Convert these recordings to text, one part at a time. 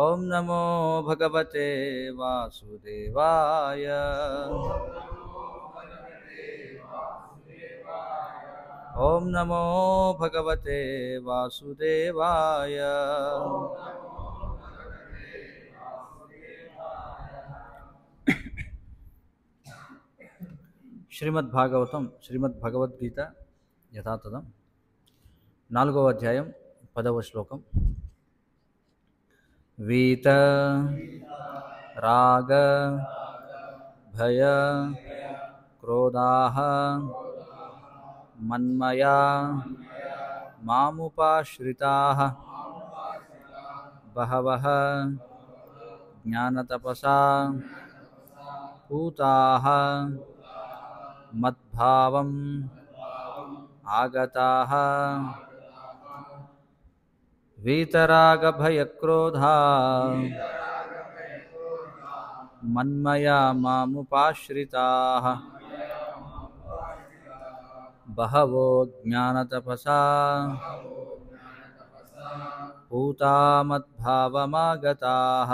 ओम नमो भगवते वासुदेवाय। ओम नमो भगवते वासुदेवाय। శ్రీమద్భాగవతం శ్రీమద్భగవద్గీత యథాతథం 4వ అధ్యాయం 10వ శ్లోకం. వీత రాగ భయ క్రోధాః మన్మయా మాముపాశ్రితాః బహవః జ్ఞానతపసా పూతాః మద్భావం ఆగతాః. వీతరాగభయక్రోధా మన్మయా మాముపాశ్రితాః బహవో జ్ఞానతపసా పూతా మద్భావమాగతాః.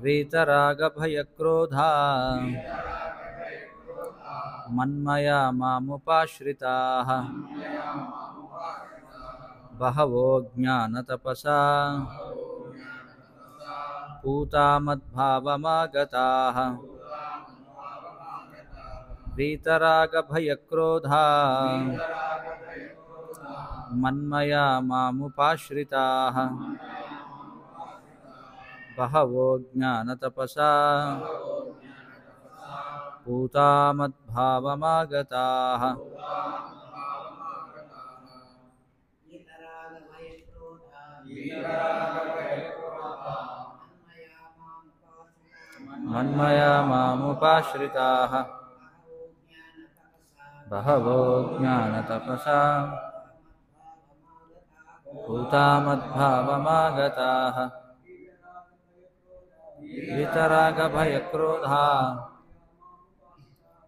వీతరాగభయక్రోధా మన్మయా మాముపాశ్రితాః బహవో జ్ఞానతపసా పూతా మద్భావమాగతాః. వీతరాగభయక్రోధా మన్మయా మాముపాశ్రితాః బహవో జ్ఞానతపసా పూతా మద్భావమాగతాః. మన్మయా మాముపాశ్రితాః బహవో జ్ఞానతపసా పూతా మద్భావమాగతాః. వీతరాగభయక్రోధా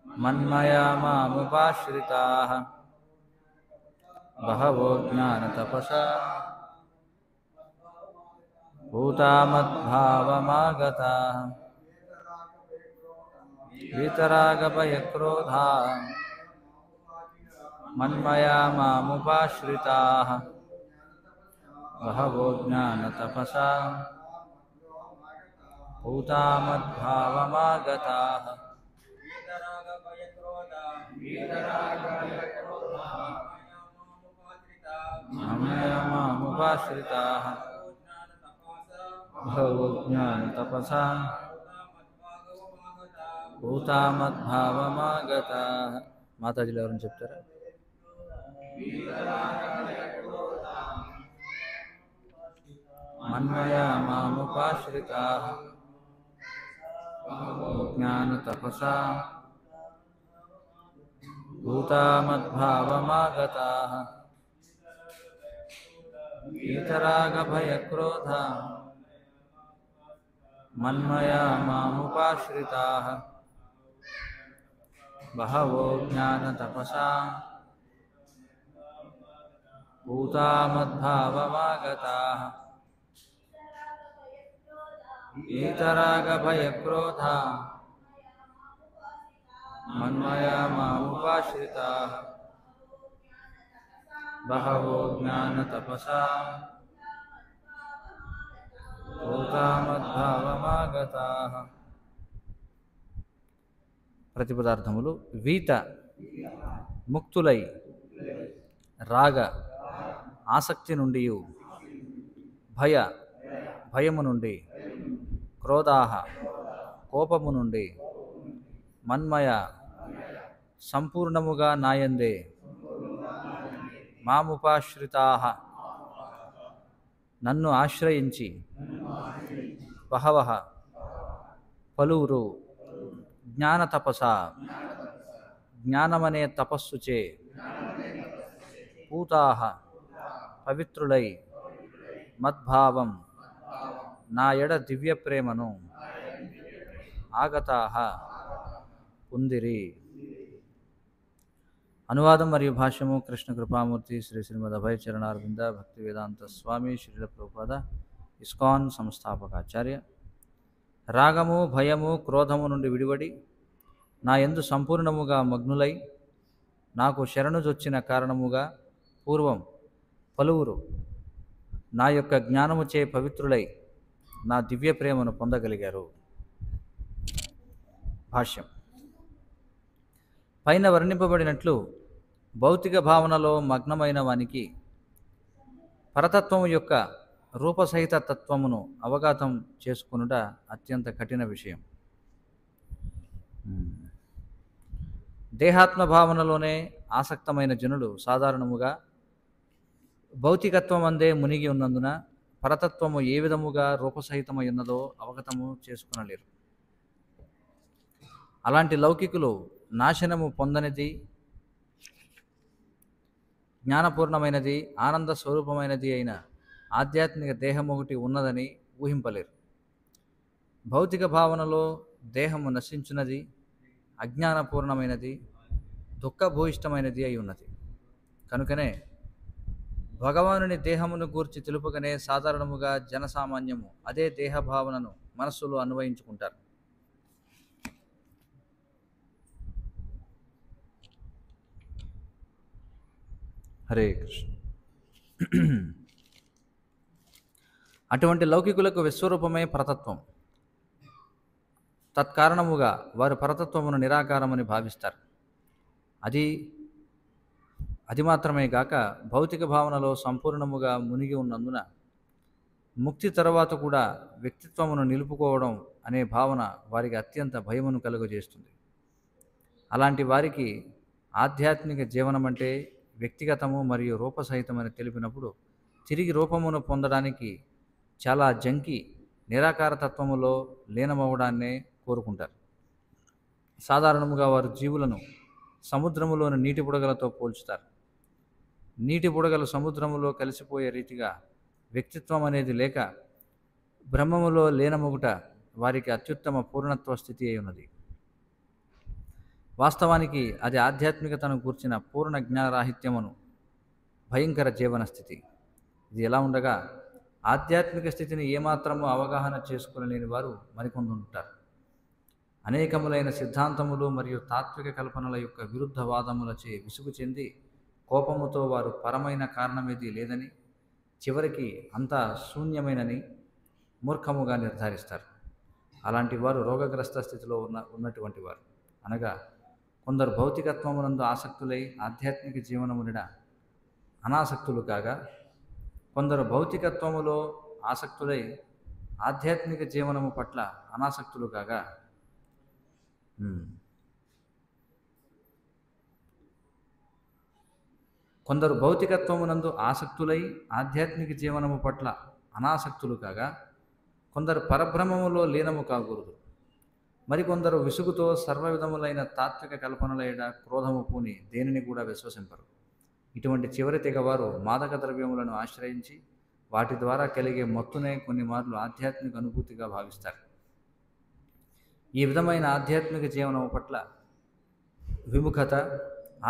మన్మయా మాముపాశ్రితాః బహవో జ్ఞానతపసా పూతా మద్భావమాగతాః. వీతరాగభయక్రోధా మన్మయా మాముపాశ్రితాః బహవో జ్ఞానతపసా పూతా మద్భావమాగతాః. మన్మయా మాముపాశ్రితాః బహవో జ్ఞానతపసా పూతా మద్భావమాగతాః. మాతాజీలు ఎవరైనా చెప్తారా? మన్మయా మాముపాశ్రితాః జ్ఞానతపసా పూతా మద్భావమాగతాః. వీతరాగభయక్రోధా మన్మయా మాముపాశ్రితాః బహవో జ్ఞానతపసా పూతా మద్భావమాగతాః. వీతరాగభయక్రోధా మన్మయా మాముపాశ్రితాః బహవో జ్ఞానతపసా పూతా మద్భావమాగతాః. ప్రతిపదార్థములు: వీత ముక్తులై, రాగ ఆసక్తి నుండి, భయ భయము నుండి, క్రోధాః కోపము నుండి, మన్మయ సంపూర్ణముగా నాయందే, మాముపాశ్రితాః నన్ను ఆశ్రయించి, బహవః పలువురు, జ్ఞానతపస జ్ఞానమనే తపస్సుచే, పూతాః పవిత్రులై, మద్భావం నా ఎడ దివ్య ప్రేమను, ఆగతాః పొందిరి. అనువాదం మరియు భాష్యము కృష్ణ కృపామూర్తి శ్రీ శ్రీమద్ అభయ చరణారవింద భక్తి వేదాంత స్వామి శ్రీల ప్రభుపాద ఇస్కాన్ సంస్థాపకాచార్య. రాగము భయము క్రోధము నుండి విడివడి నా యందు సంపూర్ణముగా మగ్నులై నాకు శరణుజొచ్చిన కారణముగా పూర్వం పలువురు నా యొక్క జ్ఞానముచే పవిత్రులై నా దివ్య ప్రేమను పొందగలిగారు. భాష్యం. పైన వర్ణింపబడినట్లు భౌతిక భావనలో మగ్నమైన వానికి పరతత్వము యొక్క రూపసహిత తత్వమును అవగాతం చేసుకొనుట అత్యంత కఠిన విషయం. దేహాత్మ భావనలోనే ఆసక్తమైన జనులు సాధారణముగా భౌతికత్వం అందే మునిగి ఉన్నందున పరతత్వము ఏ విధముగా రూపసహితమై ఉన్నదో అవగతము చేసుకొనలేరు. అలాంటి లౌకికులు నాశనము పొందనిది, జ్ఞానపూర్ణమైనది, ఆనంద స్వరూపమైనది అయిన ఆధ్యాత్మిక దేహం ఒకటి ఉన్నదని ఊహింపలేరు. భౌతిక భావనలో దేహము నశించున్నది, అజ్ఞానపూర్ణమైనది, దుఃఖభూయిష్టమైనది అయి ఉన్నది. కనుకనే భగవానుని దేహమును గూర్చి తెలుపగానే సాధారణముగా జనసామాన్యము అదే దేహ భావనను మనస్సులో అన్వయించుకుంటారు. హరే కృష్ణ. అటువంటి లౌకికులకు విశ్వరూపమే పరతత్వం. తత్కారణముగా వారు పరతత్వమును నిరాకారమని భావిస్తారు. అది మాత్రమే గాక భౌతిక భావనలో సంపూర్ణముగా మునిగి ఉన్నందున ముక్తి తరువాత కూడా వ్యక్తిత్వమును నిలుపుకోవడం అనే భావన వారికి అత్యంత భయమును కలుగజేస్తుంది. అలాంటి వారికి ఆధ్యాత్మిక జీవనం అంటే వ్యక్తిగతము మరియు రూపసహితమని తెలిపినప్పుడు తిరిగి రూపమును పొందడానికి చాలా జంకి నిరాకార తత్వములో లీనమవడాన్నే కోరుకుంటారు. సాధారణముగా వారు జీవులను సముద్రములోని నీటి బుడగలతో పోల్చుతారు. నీటి బుడగలు సముద్రములో కలిసిపోయే రీతిగా వ్యక్తిత్వం అనేది లేక బ్రహ్మములో లీనమగుట వారికి అత్యుత్తమ పూర్ణత్వ స్థితి అయి ఉన్నది. వాస్తవానికి అది ఆధ్యాత్మికతను గూర్చిన పూర్ణ జ్ఞానరాహిత్యమును భయంకర జీవన స్థితి. ఇది ఎలా ఉండగా ఆధ్యాత్మిక స్థితిని ఏమాత్రము అవగాహన చేసుకునలేని వారు మరికొందరు ఉంటారు. అనేకములైన సిద్ధాంతములు మరియు తాత్విక కల్పనల యొక్క విరుద్ధ వాదములచే విసుగు చెంది కోపముతో వారు పరమైన కారణమేది లేదని, చివరికి అంతా శూన్యమైనని మూర్ఖముగా నిర్ధారిస్తారు. అలాంటి వారు రోగగ్రస్త స్థితిలో ఉన్నటువంటి వారు. అనగా కొందరు భౌతికత్వమునందు ఆసక్తులై ఆధ్యాత్మిక జీవనమునిడ అనాసక్తులు కాగా, కొందరు భౌతికత్వములో ఆసక్తులై ఆధ్యాత్మిక జీవనము పట్ల అనాసక్తులు కాగా, కొందరు భౌతికత్వమునందు ఆసక్తులై ఆధ్యాత్మిక జీవనము పట్ల అనాసక్తులు కాగా, కొందరు పరబ్రహ్మములో లీనము కాకూడదు. మరికొందరు విసుగుతో సర్వవిధములైన తాత్విక కల్పనలైన క్రోధము పూని దేనిని కూడా విశ్వసింపరు. ఇటువంటి చివరి తెగవారు మాదక ద్రవ్యములను ఆశ్రయించి వాటి ద్వారా కలిగే మత్తునే కొన్ని మార్లు ఆధ్యాత్మిక అనుభూతిగా భావిస్తారు. ఈ విధమైన ఆధ్యాత్మిక జీవనము పట్ల విముఖత,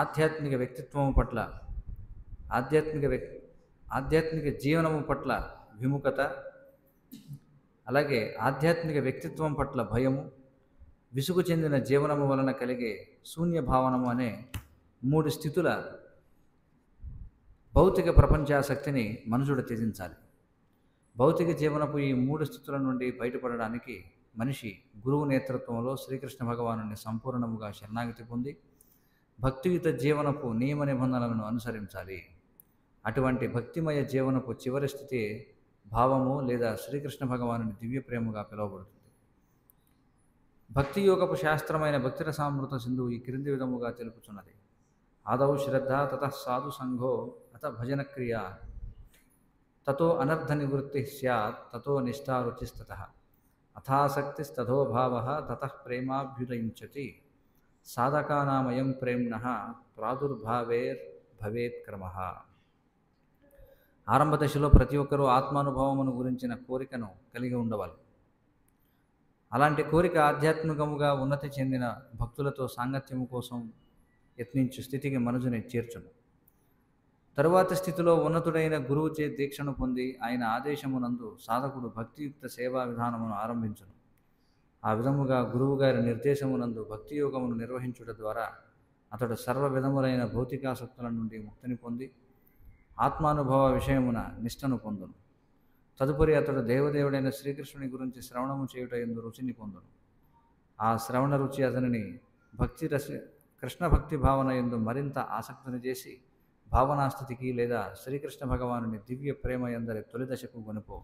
ఆధ్యాత్మిక వ్యక్తిత్వము పట్ల ఆధ్యాత్మిక జీవనము పట్ల విముఖత, అలాగే ఆధ్యాత్మిక వ్యక్తిత్వం పట్ల భయము, విసుగు చెందిన జీవనము వలన కలిగే శూన్య భావనము అనే 3 స్థితుల భౌతిక ప్రపంచాసక్తిని మనుషుడు త్యజించాలి. భౌతిక జీవనపు ఈ 3 స్థితుల నుండి బయటపడడానికి మనిషి గురువు నేతృత్వంలో శ్రీకృష్ణ భగవానుని సంపూర్ణముగా శరణాగతి పొంది భక్తియుత జీవనపు నియమ నిబంధనలను అనుసరించాలి. అటువంటి భక్తిమయ జీవనపు చివరి స్థితి భావము లేదా శ్రీకృష్ణ భగవానుని దివ్య ప్రేమగా పిలువబడుతుంది. భక్తి యోగపు శాస్త్రమైన భక్తిరసామృత సింధువు ఈ క్రింది విధముగా తెలుపుచున్నది. ఆదౌ శ్రద్ధ తతః సాధు సంఘో అత భజన క్రియ తతో అనర్థ నివృత్తి స్యాత్ తతో నిష్ఠా రుచిస్తతః అథాసక్తిస్తథో భావః తతః ప్రేమాభ్యుదయించతి సాధకానామయం ప్రేమ్ణః ప్రాదుర్భావేర్భవేత్ క్రమః. ఆరంభ దశలో ప్రతి ఒక్కరూ ఆత్మానుభవమును గురించిన కోరికను కలిగి ఉండవాలి. అలాంటి కోరిక ఆధ్యాత్మికముగా ఉన్నతి చెందిన భక్తులతో సాంగత్యము కోసం యత్నించు స్థితికి మనుజుని చేర్చును. తరువాతి స్థితిలో ఉన్నతుడైన గురువుచే దీక్షను పొంది ఆయన ఆదేశమునందు సాధకుడు భక్తియుక్త సేవా విధానమును ఆరంభించును. ఆ విధముగా గురువుగారి నిర్దేశమునందు భక్తియోగమును నిర్వహించుట ద్వారా అతడు సర్వ విధములైన భౌతికాసక్తుల నుండి ముక్తిని పొంది ఆత్మానుభవ విషయమున నిష్టను పొందును. తదుపరి అతడు దేవదేవుడైన శ్రీకృష్ణుని గురించి శ్రవణము చేయుట యందు రుచిని పొందును. ఆ శ్రవణ రుచి అతనిని కృష్ణ భక్తి భావన యందు మరింత ఆసక్తిని చేసి భావనాస్థితికి లేదా శ్రీకృష్ణ భగవానుని దివ్య ప్రేమ యందలి తొలి దశకు కొనిపో.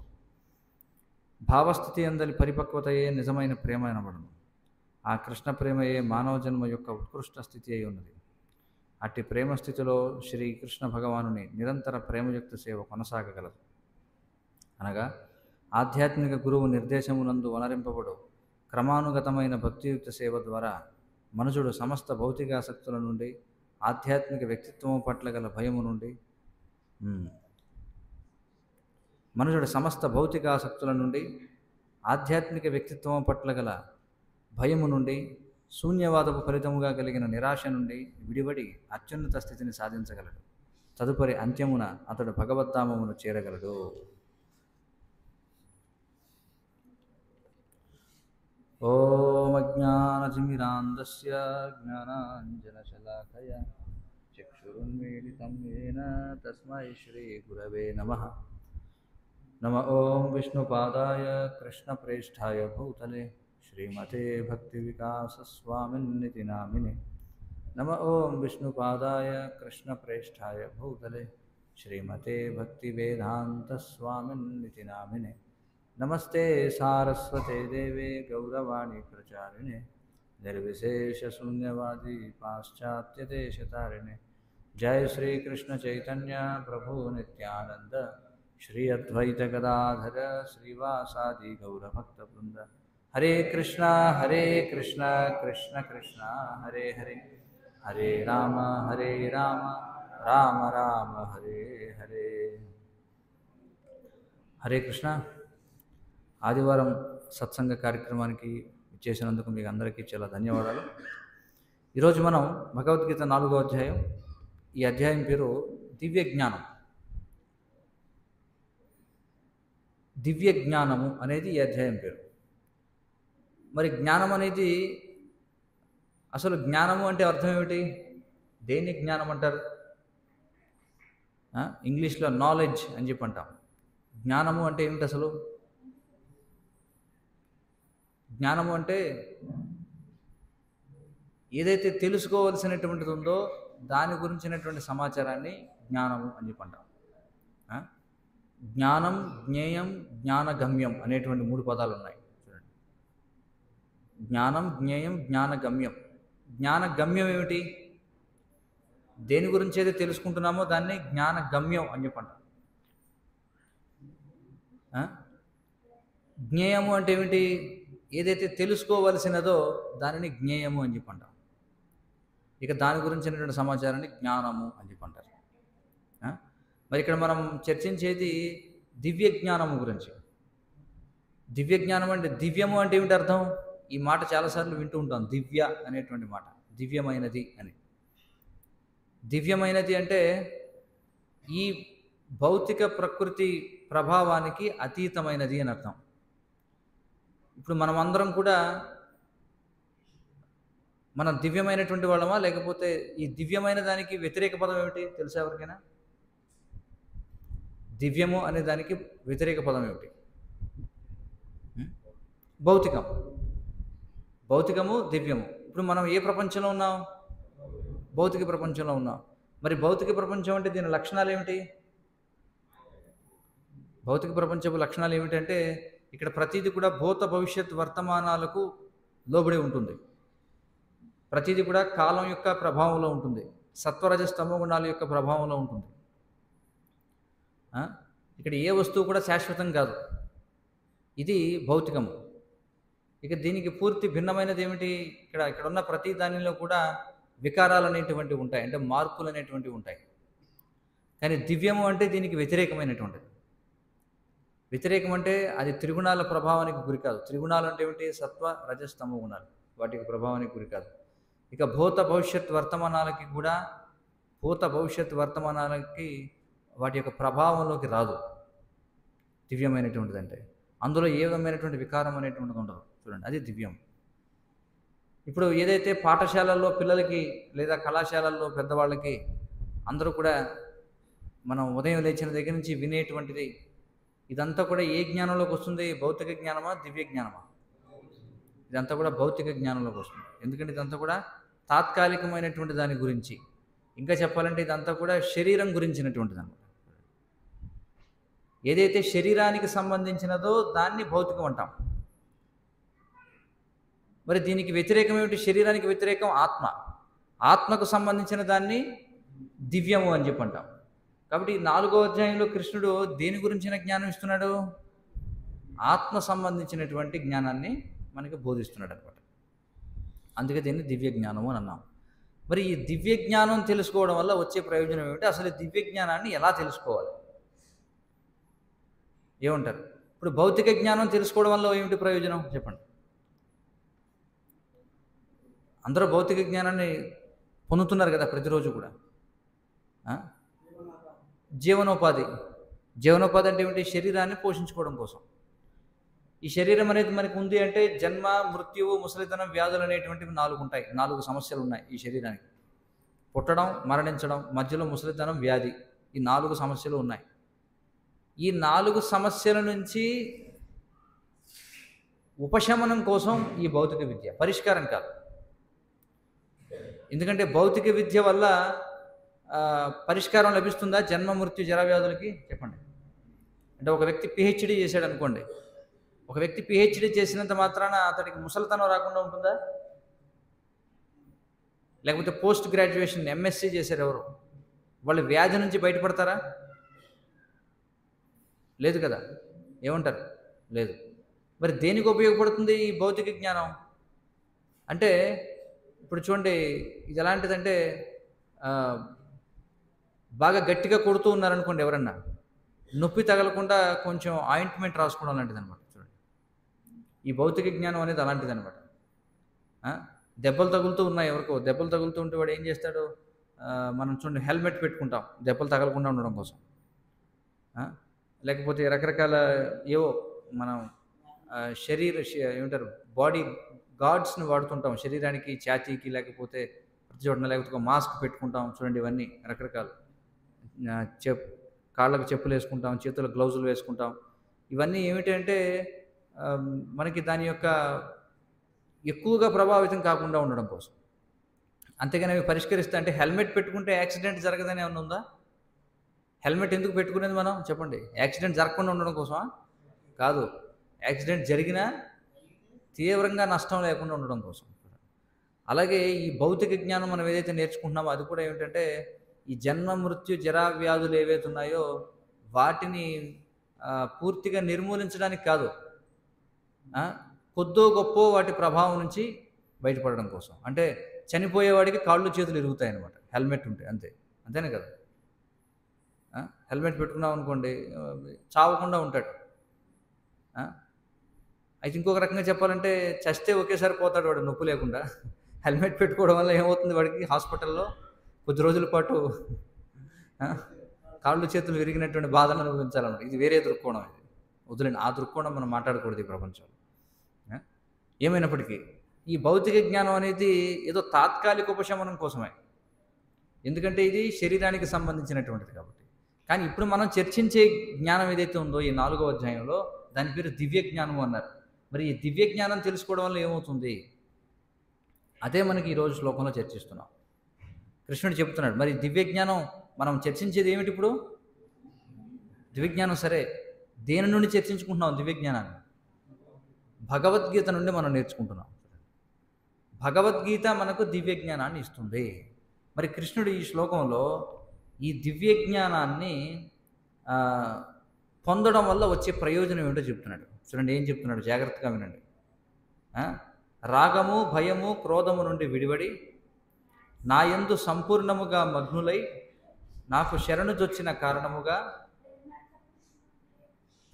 భావస్థితి యందలి పరిపక్వతయే నిజమైన ప్రేమ అనబడును. ఆ కృష్ణ ప్రేమయే మానవ జన్మ యొక్క ఉత్కృష్ట స్థితి అయి ఉన్నది. అట్టి ప్రేమ స్థితిలో శ్రీకృష్ణ భగవానుని నిరంతర ప్రేమయుక్త సేవ కొనసాగగలదు. అనగా ఆధ్యాత్మిక గురువు నిర్దేశమునందు వనరింపబడు క్రమానుగతమైన భక్తియుక్త సేవ ద్వారా మనుషుడు సమస్త భౌతికాసక్తుల నుండి ఆధ్యాత్మిక వ్యక్తిత్వం పట్ల గల భయము నుండి సమస్త భౌతికాసక్తుల నుండి ఆధ్యాత్మిక వ్యక్తిత్వం పట్ల గల భయము నుండి శూన్యవాదపు ఫలితముగా కలిగిన నిరాశ నుండి విడివడి అత్యున్నత స్థితిని సాధించగలడు. తదుపరి అంత్యమున అతడు భగవద్ధామమును చేరగలడు. ఓం అజ్ఞానతిమిరాంధస్య జ్ఞానాంజనశలాకయ చక్షురున్మీలితం యేన తస్మై శ్రీగురవే నమః. నమ ఓం విష్ణుపాదాయ కృష్ణప్రేష్ఠాయ భూతలే శ్రీమతే భక్తివికాసస్వామిన్నితి నామినే. నమ ఓం విష్ణుపాదాయ కృష్ణప్రేష్ఠాయ భూతలే శ్రీమతే భక్తివేదాంతస్వామిన్నితి నామినే. నమస్తే సారస్వతే దేవే గౌరవాణి ప్రచారిణే నిర్విశేషశూన్యవాది పాశ్చాత్యదేశతారిణే. జయ శ్రీకృష్ణ చైతన్య ప్రభు నిత్యానంద శ్రీ అద్వైత గదాధర శ్రీవాసాది గౌరభక్తవృంద. హరే కృష్ణ కృష్ణ కృష్ణ హరే హరే, హరే రామ రామ రామ హరే హరే. హరే కృష్ణ. ఆదివారం సత్సంగ కార్యక్రమానికి ఇచ్చేసినందుకు మీకు అందరికీ చాలా ధన్యవాదాలు. ఈరోజు మనం భగవద్గీత 4వ అధ్యాయం, ఈ అధ్యాయం పేరు దివ్య జ్ఞానం. దివ్య జ్ఞానము అనేది ఈ అధ్యాయం పేరు. మరి జ్ఞానం అనేది అసలు జ్ఞానము అంటే అర్థం ఏమిటి? దేన్ని జ్ఞానం అంటారు? ఇంగ్లీష్లో నాలెడ్జ్ అని చెప్పి అంటాం. జ్ఞానము అంటే ఏమిటి అసలు? జ్ఞానము అంటే ఏదైతే తెలుసుకోవలసినటువంటిది ఉందో దాని గురించినటువంటి సమాచారాన్ని జ్ఞానము అని చెప్పి అంటాం. జ్ఞానం, జ్ఞేయం, జ్ఞానగమ్యం అనేటువంటి 3 పదాలు ఉన్నాయి. చూడండి, జ్ఞానం, జ్ఞేయం, జ్ఞానగమ్యం. జ్ఞానగమ్యం ఏమిటి? దేని గురించి అయితే తెలుసుకుంటున్నామో దాన్ని జ్ఞానగమ్యం అని చెప్పి అంటాం. జ్ఞేయము అంటే ఏమిటి? ఏదైతే తెలుసుకోవలసినదో దానిని జ్ఞేయము అని చెప్పి అంటాం. ఇక దాని గురించినటువంటి సమాచారాన్ని జ్ఞానము అని చెప్పి అంటారు. మరి ఇక్కడ మనం చర్చించేది దివ్య జ్ఞానము గురించి. దివ్య జ్ఞానం అంటే, దివ్యము అంటే ఏమిటి అర్థం? ఈ మాట చాలాసార్లు వింటూ ఉంటాం, దివ్య అనేటువంటి మాట, దివ్యమైనది అని. దివ్యమైనది అంటే ఈ భౌతిక ప్రకృతి ప్రభావానికి అతీతమైనది అని అర్థం. ఇప్పుడు మనమందరం కూడా మనం దివ్యమైనటువంటి వాళ్ళమా, లేకపోతే ఈ దివ్యమైన దానికి వ్యతిరేక పదం ఏమిటి తెలుసా ఎవరికైనా? దివ్యము అనే దానికి వ్యతిరేక పదం ఏమిటి? భౌతికం. భౌతికము, దివ్యము. ఇప్పుడు మనం ఏ ప్రపంచంలో ఉన్నాం? భౌతిక ప్రపంచంలో ఉన్నాం. మరి భౌతిక ప్రపంచం అంటే దీని లక్షణాలు ఏమిటి? భౌతిక ప్రపంచపు లక్షణాలు ఏమిటంటే ఇక్కడ ప్రతిదీ కూడా భూత భవిష్యత్ వర్తమానాలకు లోబడి ఉంటుంది. ప్రతిదీ కూడా కాలం యొక్క ప్రభావంలో ఉంటుంది, సత్వరజస్తమో గుణాల యొక్క ప్రభావంలో ఉంటుంది. ఇక్కడ ఏ వస్తువు కూడా శాశ్వతం కాదు. ఇది భౌతికము. ఇక దీనికి పూర్తి భిన్నమైనది ఏమిటి? ఇక్కడ ఉన్న ప్రతి దానిలో కూడా వికారాలు అనేటువంటివి ఉంటాయి, అంటే మార్పులు అనేటువంటివి ఉంటాయి. కానీ దివ్యము అంటే దీనికి వ్యతిరేకమైనటువంటిది. వ్యతిరేకం అంటే అది త్రిగుణాల ప్రభావానికి గురి కాదు. త్రిగుణాలు అంటే ఏమిటి? సత్వ రజస్తమో గుణాలు, వాటికి ప్రభావానికి గురి కాదు. ఇక భూత భవిష్యత్ వర్తమానాలకి కూడా భూత భవిష్యత్ వర్తమానాలకి వాటి యొక్క ప్రభావంలోకి రాదు దివ్యమైనటువంటిది. అంటే అందులో ఏ విధమైనటువంటి వికారం అనేటువంటిది ఉండదు. చూడండి, అది దివ్యం. ఇప్పుడు ఏదైతే పాఠశాలల్లో పిల్లలకి లేదా కళాశాలల్లో పెద్దవాళ్ళకి అందరూ కూడా మనం ఉదయం లేచిన దగ్గర నుంచి వినేటువంటిది ఇదంతా కూడా ఏ జ్ఞానంలోకి వస్తుంది? భౌతిక జ్ఞానమా, దివ్య జ్ఞానమా? ఇదంతా కూడా భౌతిక జ్ఞానంలోకి వస్తుంది. ఎందుకంటే ఇదంతా కూడా తాత్కాలికమైనటువంటి దాని గురించి, ఇంకా చెప్పాలంటే ఇదంతా కూడా శరీరం గురించినటువంటిది అన్నమాట. ఏదైతే శరీరానికి సంబంధించినదో దాన్ని భౌతికం అంటాం. మరి దీనికి వ్యతిరేకం ఏమిటి? శరీరానికి వ్యతిరేకం ఆత్మ. ఆత్మకు సంబంధించిన దాన్ని దివ్యము అని చెప్పి అంటాం. కాబట్టి 4వ అధ్యాయంలో కృష్ణుడు దేని గురించిన జ్ఞానం ఇస్తున్నాడు? ఆత్మ సంబంధించినటువంటి జ్ఞానాన్ని మనకి బోధిస్తున్నాడు అనమాట. అందుకే దీన్ని దివ్య జ్ఞానము అని అన్నాం. మరి ఈ దివ్య జ్ఞానం తెలుసుకోవడం వల్ల వచ్చే ప్రయోజనం ఏమిటి? అసలు ఈ దివ్య జ్ఞానాన్ని ఎలా తెలుసుకోవాలి? ఏమంటారు? ఇప్పుడు భౌతిక జ్ఞానం తెలుసుకోవడం వల్ల ఏమిటి ప్రయోజనం చెప్పండి. అందరూ భౌతిక జ్ఞానాన్ని పొందుతున్నారు కదా ప్రతిరోజు కూడా. జీవనోపాధి అంటే ఏమిటి? శరీరాన్ని పోషించుకోవడం కోసం. ఈ శరీరం అనేది మనకు ఉంది అంటే జన్మ, మృత్యువు, ముసలితనం, వ్యాధులు అనేటువంటివి 4 ఉంటాయి. 4 సమస్యలు ఉన్నాయి ఈ శరీరానికి. పుట్టడం, మరణించడం, మధ్యలో ముసలితనం, వ్యాధి, ఈ 4 సమస్యలు ఉన్నాయి. ఈ 4 సమస్యల నుంచి ఉపశమనం కోసం ఈ భౌతిక విద్య, పరిష్కారం కాదు. ఎందుకంటే భౌతిక విద్య వల్ల పరిష్కారం లభిస్తుందా జన్మ, మృత్యు, జరా వ్యాధులకి? చెప్పండి. అంటే ఒక వ్యక్తి పిహెచ్డి చేశాడు అనుకోండి. ఒక వ్యక్తి పిహెచ్డి చేసినంత మాత్రాన అతడికి ముసలితనం రాకుండా ఉంటుందా? లేకపోతే పోస్ట్ గ్రాడ్యుయేషన్ ఎంఎస్సీ చేశారు ఎవరు, వాళ్ళు వ్యాధి నుంచి బయటపడతారా? లేదు కదా. ఏమంటారు? లేదు. మరి దేనికి ఉపయోగపడుతుంది ఈ భౌతిక జ్ఞానం అంటే? ఇప్పుడు చూడండి, ఇది ఎలాంటిదంటే బాగా గట్టిగా కొడుతూ ఉన్నారనుకోండి ఎవరన్నా, నొప్పి తగలకుండా కొంచెం ఆయింట్మెంట్ రాసుకోవడం లాంటిది అనమాట. చూడండి, ఈ భౌతిక జ్ఞానం అనేది అలాంటిది అనమాట. దెబ్బలు తగులుతూ ఉన్నాయి ఎవరికో, దెబ్బలు తగులుతూ ఉంటే వాడు ఏం చేస్తాడు? మనం చూడండి హెల్మెట్ పెట్టుకుంటాం దెబ్బలు తగలకుండా ఉండడం కోసం. లేకపోతే రకరకాల ఏవో మనం ఏమంటారు బాడీ గార్డ్స్ని వాడుతుంటాం శరీరానికి, ఛాతీకి, లేకపోతే ప్రతి చోటన, లేకపోతే ఒక మాస్క్ పెట్టుకుంటాం. చూడండి ఇవన్నీ రకరకాలు. కాళ్ళకు చెప్పులు వేసుకుంటాం, చేతులకు గ్లౌజులు వేసుకుంటాం. ఇవన్నీ ఏమిటంటే మనకి దాని యొక్క ఎక్కువగా ప్రభావితం కాకుండా ఉండడం కోసం. అంతేగాని అవి పరిష్కరిస్తా అంటే హెల్మెట్ పెట్టుకుంటే యాక్సిడెంట్ జరగదని ఏమన్నా ఉందా? హెల్మెట్ ఎందుకు పెట్టుకునేది మనం చెప్పండి? యాక్సిడెంట్ జరగకుండా ఉండడం కోసమా? కాదు. యాక్సిడెంట్ జరిగినా తీవ్రంగా నష్టం లేకుండా ఉండడం కోసం. అలాగే ఈ భౌతిక జ్ఞానం మనం ఏదైతే నేర్చుకుంటున్నామో అది కూడా ఏమిటంటే ఈ జన్మ, మృత్యు, జరా వ్యాధులు ఏవైతే ఉన్నాయో వాటిని పూర్తిగా నిర్మూలించడానికి కాదు, కొద్దో గొప్ప వాటి ప్రభావం నుంచి బయటపడడం కోసం. అంటే చనిపోయేవాడికి కాళ్ళు చేతులు ఇరుగుతాయి అన్నమాట హెల్మెట్ ఉంటే. అంతేనే కదా. హెల్మెట్ పెట్టుకున్నాం అనుకోండి చావకుండా ఉంటాడు. అయితే ఇంకొక రకంగా చెప్పాలంటే చస్తే ఒకేసారి పోతాడు వాడు నొప్పి లేకుండా. హెల్మెట్ పెట్టుకోవడం వల్ల ఏమవుతుంది? వాడికి హాస్పిటల్లో కొద్ది రోజుల పాటు కాళ్ళు చేతులు విరిగినటువంటి బాధను అనుభవించాలన్నమాట. ఇది వేరే దృక్కోణం. ఇది వదిలేండి, ఆ దృక్కోణం మనం మాట్లాడకూడదు ఈ ప్రపంచంలో. ఏమైనప్పటికీ ఈ భౌతిక జ్ఞానం అనేది ఏదో తాత్కాలిక ఉపశమనం కోసమే, ఎందుకంటే ఇది శరీరానికి సంబంధించినటువంటిది కాబట్టి. కానీ ఇప్పుడు మనం చర్చించే జ్ఞానం ఏదైతే ఉందో ఈ 4వ అధ్యాయంలో దాని పేరు దివ్య జ్ఞానము అన్నారు. మరి ఈ దివ్య జ్ఞానం తెలుసుకోవడం వల్ల ఏమవుతుంది? అదే మనకి ఈరోజు శ్లోకంలో చర్చిస్తున్నాం. కృష్ణుడు చెప్తున్నాడు, మరి దివ్య జ్ఞానం మనం చర్చించేది ఏమిటి ఇప్పుడు? దివ్య జ్ఞానం సరే, దేని నుండి చర్చించుకుంటున్నాం దివ్య జ్ఞానాన్ని? భగవద్గీత నుండి మనం నేర్చుకుంటున్నాం. భగవద్గీత మనకు దివ్య జ్ఞానాన్ని ఇస్తుంది. మరి కృష్ణుడు ఈ శ్లోకంలో ఈ దివ్య జ్ఞానాన్ని పొందడం వల్ల వచ్చే ప్రయోజనం ఏమిటో చెప్తున్నాడు. చూడండి ఏం చెప్తున్నాడు, జాగ్రత్తగా వినండి. రాగము, భయము, క్రోధము నుండి విడివడి నా యందు సంపూర్ణముగా మగ్నులై నాకు శరణుజొచ్చిన కారణముగా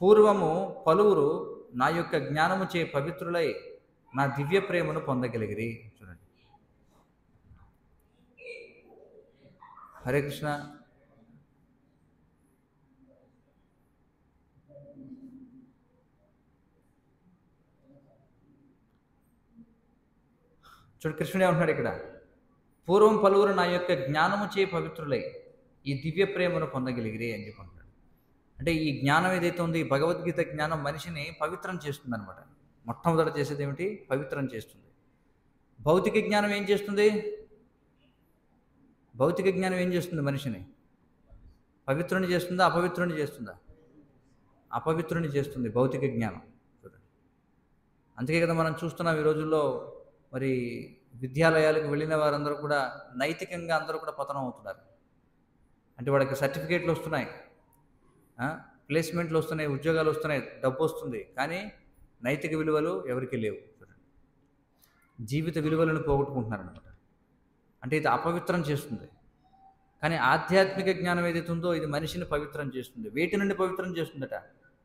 పూర్వము పలువురు నా యొక్క జ్ఞానము చే పవిత్రులై నా దివ్య ప్రేమను పొందగలిగిరి. చూడండి, హరే కృష్ణ. చూడు కృష్ణుడు ఏమంటున్నాడు ఇక్కడ, పూర్వం పలువురు నా యొక్క జ్ఞానము చే పవిత్రులై ఈ దివ్య ప్రేమను పొందగలిగిరి అని చెప్పుకుంటున్నాడు. అంటే ఈ జ్ఞానం ఏదైతే ఉంది, ఈ భగవద్గీత జ్ఞానం మనిషిని పవిత్రం చేస్తుంది అనమాట. మొట్టమొదట చేసేది ఏమిటి? పవిత్రం చేస్తుంది. భౌతిక జ్ఞానం ఏం చేస్తుంది? భౌతిక జ్ఞానం ఏం చేస్తుంది? మనిషిని పవిత్రుని చేస్తుందా, అపవిత్రుని చేస్తుందా? అపవిత్రుని చేస్తుంది భౌతిక జ్ఞానం. అందుకే కదా మనం చూస్తున్నాం ఈ రోజుల్లో మరి విద్యాలయాలకు వెళ్ళిన వారందరూ కూడా నైతికంగా అందరూ కూడా పతనం అవుతున్నారు. అంటే వాళ్ళకి సర్టిఫికేట్లు వస్తున్నాయి, ప్లేస్మెంట్లు వస్తున్నాయి, ఉద్యోగాలు వస్తున్నాయి, డబ్బు వస్తుంది, కానీ నైతిక విలువలు ఎవరికి లేవు. జీవిత విలువలను పోగొట్టుకుంటున్నారు అనమాట. అంటే ఇది అపవిత్రం చేస్తుంది. కానీ ఆధ్యాత్మిక జ్ఞానం ఏదైతే ఉందో ఇది మనిషిని పవిత్రం చేస్తుంది. వేటి నుండి పవిత్రం చేస్తుందట?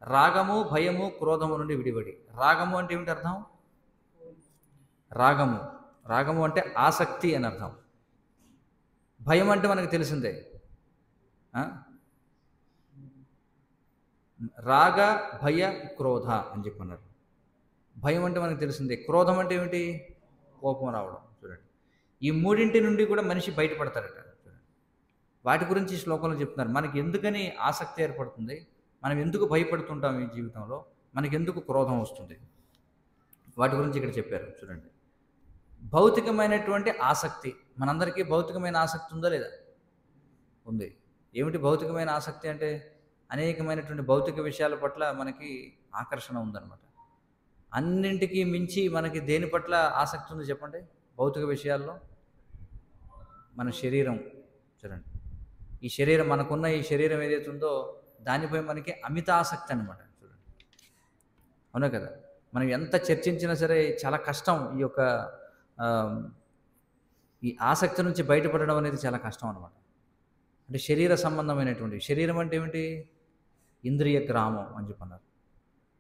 రాగము, భయము, క్రోధము నుండి విడిపడి. రాగము అంటే ఏమిటి అర్థం? రాగము అంటే ఆసక్తి అని అర్థం. భయం అంటే మనకు తెలిసిందే, రాగ భయ క్రోధ అని చెప్పన్నారు. భయం అంటే మనకు తెలిసిందే. క్రోధం అంటే ఏమిటి? కోపం రావడం. చూడండి, ఈ మూడింటి నుండి కూడా మనిషి బయటపడతాడట. చూడండి, వాటి గురించి ఈ శ్లోకంలో చెప్తున్నారు. మనకి ఎందుకని ఆసక్తి ఏర్పడుతుంది, మనం ఎందుకు భయపడుతుంటాం ఈ జీవితంలో, మనకి ఎందుకు క్రోధం వస్తుంది, వాటి గురించి ఇక్కడ చెప్పారు. చూడండి, భౌతికమైనటువంటి ఆసక్తి. మనందరికీ భౌతికమైన ఆసక్తి ఉందా లేదా? ఉంది. ఏమిటి భౌతికమైన ఆసక్తి అంటే? అనేకమైనటువంటి భౌతిక విషయాల పట్ల మనకి ఆకర్షణ ఉందన్నమాట. అన్నింటికీ మించి మనకి దేని పట్ల ఆసక్తి ఉంది చెప్పండి? భౌతిక విషయాల్లో మన శరీరం. చూడండి, ఈ శరీరం, మనకున్న ఈ శరీరం ఏదైతే ఉందో దానిపై మనకి అమిత ఆసక్తి అనమాట. చూడండి, అవునా కదా? మనం ఎంత చర్చించినా సరే చాలా కష్టం. ఈ ఆసక్తి నుంచి బయటపడడం అనేది చాలా కష్టం అనమాట. అంటే శరీర సంబంధమైనటువంటి, శరీరం అంటే ఏమిటి? ఇంద్రియ గ్రామం అని చెప్పన్నారు.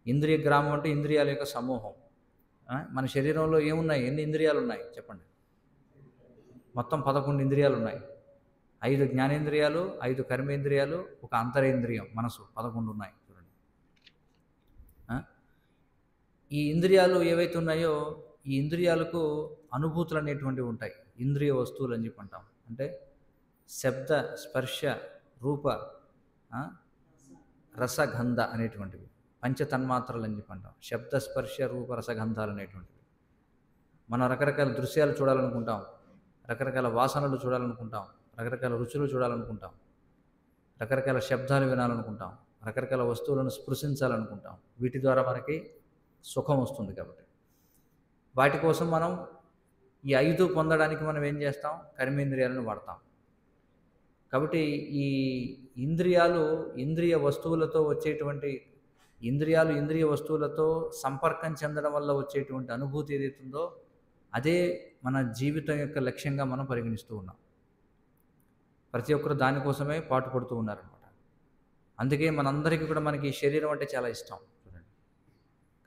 ఇంద్రియ గ్రామం అంటే ఇంద్రియాల యొక్క సమూహం. మన శరీరంలో ఏమున్నాయి? ఎన్ని ఇంద్రియాలు ఉన్నాయి చెప్పండి? మొత్తం 11 ఇంద్రియాలు ఉన్నాయి. 5 జ్ఞానేంద్రియాలు, 5 కర్మేంద్రియాలు, ఒక అంతరేంద్రియం మనసు, 11 ఉన్నాయి. చూడండి, ఈ ఇంద్రియాలు ఏవైతే ఉన్నాయో ఈ ఇంద్రియాలకు అనుభూతులు అనేటువంటివి ఉంటాయి. ఇంద్రియ వస్తువులు అని చెప్పి అంటాం. అంటే శబ్ద, స్పర్శ, రూప, రసగంధ అనేటువంటివి పంచతన్మాత్రలు అని చెప్పి అంటాం. శబ్ద, స్పర్శ, రూప, రసగంధాలు అనేటువంటివి. మనం రకరకాల దృశ్యాలు చూడాలనుకుంటాం, రకరకాల వాసనలు చూడాలనుకుంటాం, రకరకాల రుచులు చూడాలనుకుంటాం, రకరకాల శబ్దాలు వినాలనుకుంటాం, రకరకాల వస్తువులను స్పృశించాలనుకుంటాం. వీటి ద్వారా మనకి సుఖం వస్తుంది. కాబట్టి వాటి కోసం మనం ఈ 5 పొందడానికి మనం ఏం చేస్తాం? కర్మేంద్రియాలను వాడతాం. కాబట్టి ఈ ఇంద్రియాలు, ఇంద్రియ వస్తువులతో వచ్చేటువంటి ఇంద్రియ వస్తువులతో సంపర్కం చెందడం వల్ల వచ్చేటువంటి అనుభూతి ఏదైతుందో అదే మన జీవితం యొక్క లక్ష్యంగా మనం పరిగణిస్తూ ఉన్నాం. ప్రతి ఒక్కరు దానికోసమే పాటుపడుతూ ఉన్నారనమాట. అందుకే మనందరికీ కూడా మనకి ఈ శరీరం అంటే చాలా ఇష్టం. చూడండి,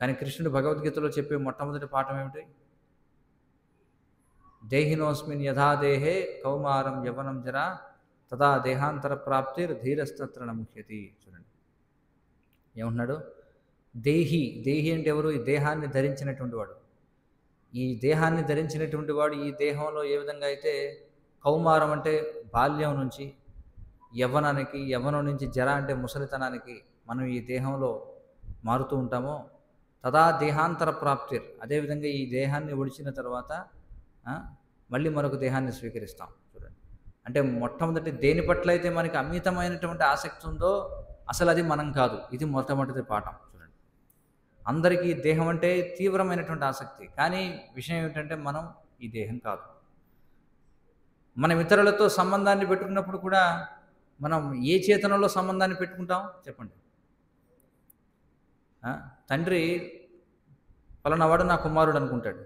కానీ కృష్ణుడు భగవద్గీతలో చెప్పే మొట్టమొదటి పాఠం ఏమిటి? దేహినోస్మిన్ యథా దేహే కౌమారం యవనం జరా తదా దేహాంతర ప్రాప్తిర్ ధీరస్తత్ర ముఖ్యతి. చూడండి, ఏమంటున్నాడు? దేహి అంటే ఎవరు? ఈ దేహాన్ని ధరించినటువంటి వాడు. ఈ దేహాన్ని ధరించినటువంటి వాడు ఈ దేహంలో ఏ విధంగా అయితే కౌమారం అంటే బాల్యం నుంచి యవ్వనానికి, యవ్వనం నుంచి జర అంటే ముసలితనానికి మనం ఈ దేహంలో మారుతూ ఉంటామో, తదా దేహాంతర ప్రాప్తిర్, అదేవిధంగా ఈ దేహాన్ని ఒడిచిన తర్వాత మళ్ళీ మరొక దేహాన్ని స్వీకరిస్తాం. చూడండి, అంటే మొట్టమొదటి దేని పట్ల అయితే మనకి అమితమైనటువంటి ఆసక్తి ఉందో అసలు అది మనం కాదు. ఇది మొట్టమొదటి పాఠం. చూడండి, అందరికీ దేహం అంటే తీవ్రమైనటువంటి ఆసక్తి, కానీ విషయం ఏమిటంటే మనం ఈ దేహం కాదు. మనం ఇతరులతో సంబంధాన్ని పెట్టుకున్నప్పుడు కూడా మనం ఏ చేతనలో సంబంధాన్ని పెట్టుకుంటాం చెప్పండి? తండ్రి పలానా వాడు నా కుమారుడు అనుకుంటాడు,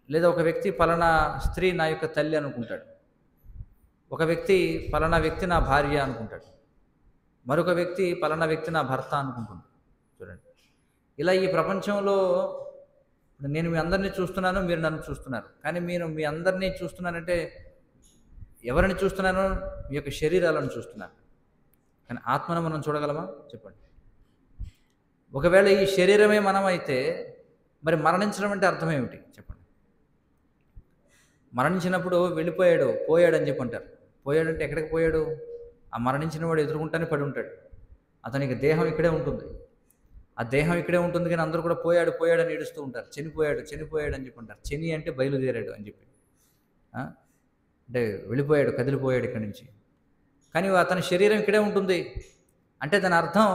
లేదా ఒక వ్యక్తి పలానా స్త్రీ నా యొక్క తల్లి అనుకుంటాడు, ఒక వ్యక్తి పలానా వ్యక్తి నా భార్య అనుకుంటాడు, మరొక వ్యక్తి పలానా వ్యక్తి నా భర్త అనుకుంటుంది. చూడండి, ఇలా ఈ ప్రపంచంలో నేను మీ అందరినీ చూస్తున్నాను, మీరు నన్ను చూస్తున్నారు. కానీ మీరు మీ అందరినీ చూస్తున్నానంటే ఎవరిని చూస్తున్నాను? మీ యొక్క శరీరాలను చూస్తున్నాను. కానీ ఆత్మను మనం చూడగలమా? చెప్పండి. ఒకవేళ ఈ శరీరమే మనమైతే మరి మరణించడం అంటే అర్థం ఏమిటి? చెప్పండి. మరణించినప్పుడు వెళ్ళిపోయాడు, పోయాడని చెప్పి అంటారు. పోయాడంటే ఎక్కడికి పోయాడు? ఆ మరణించిన వాడు ఎదుర్కొంటానే పడి ఉంటాడు. అతనికి దేహం ఇక్కడే ఉంటుంది. ఆ దేహం ఇక్కడే ఉంటుంది కానీ అందరూ కూడా పోయాడు పోయాడని ఏడుస్తూ ఉంటారు. చనిపోయాడు చనిపోయాడు అని చెప్పి అంటారు. చని అంటే బయలుదేరాడు అని చెప్పి. అంటే వెళ్ళిపోయాడు, కదిలిపోయాడు ఇక్కడి నుంచి. కానీ అతని శరీరం ఇక్కడే ఉంటుంది. అంటే దాని అర్థం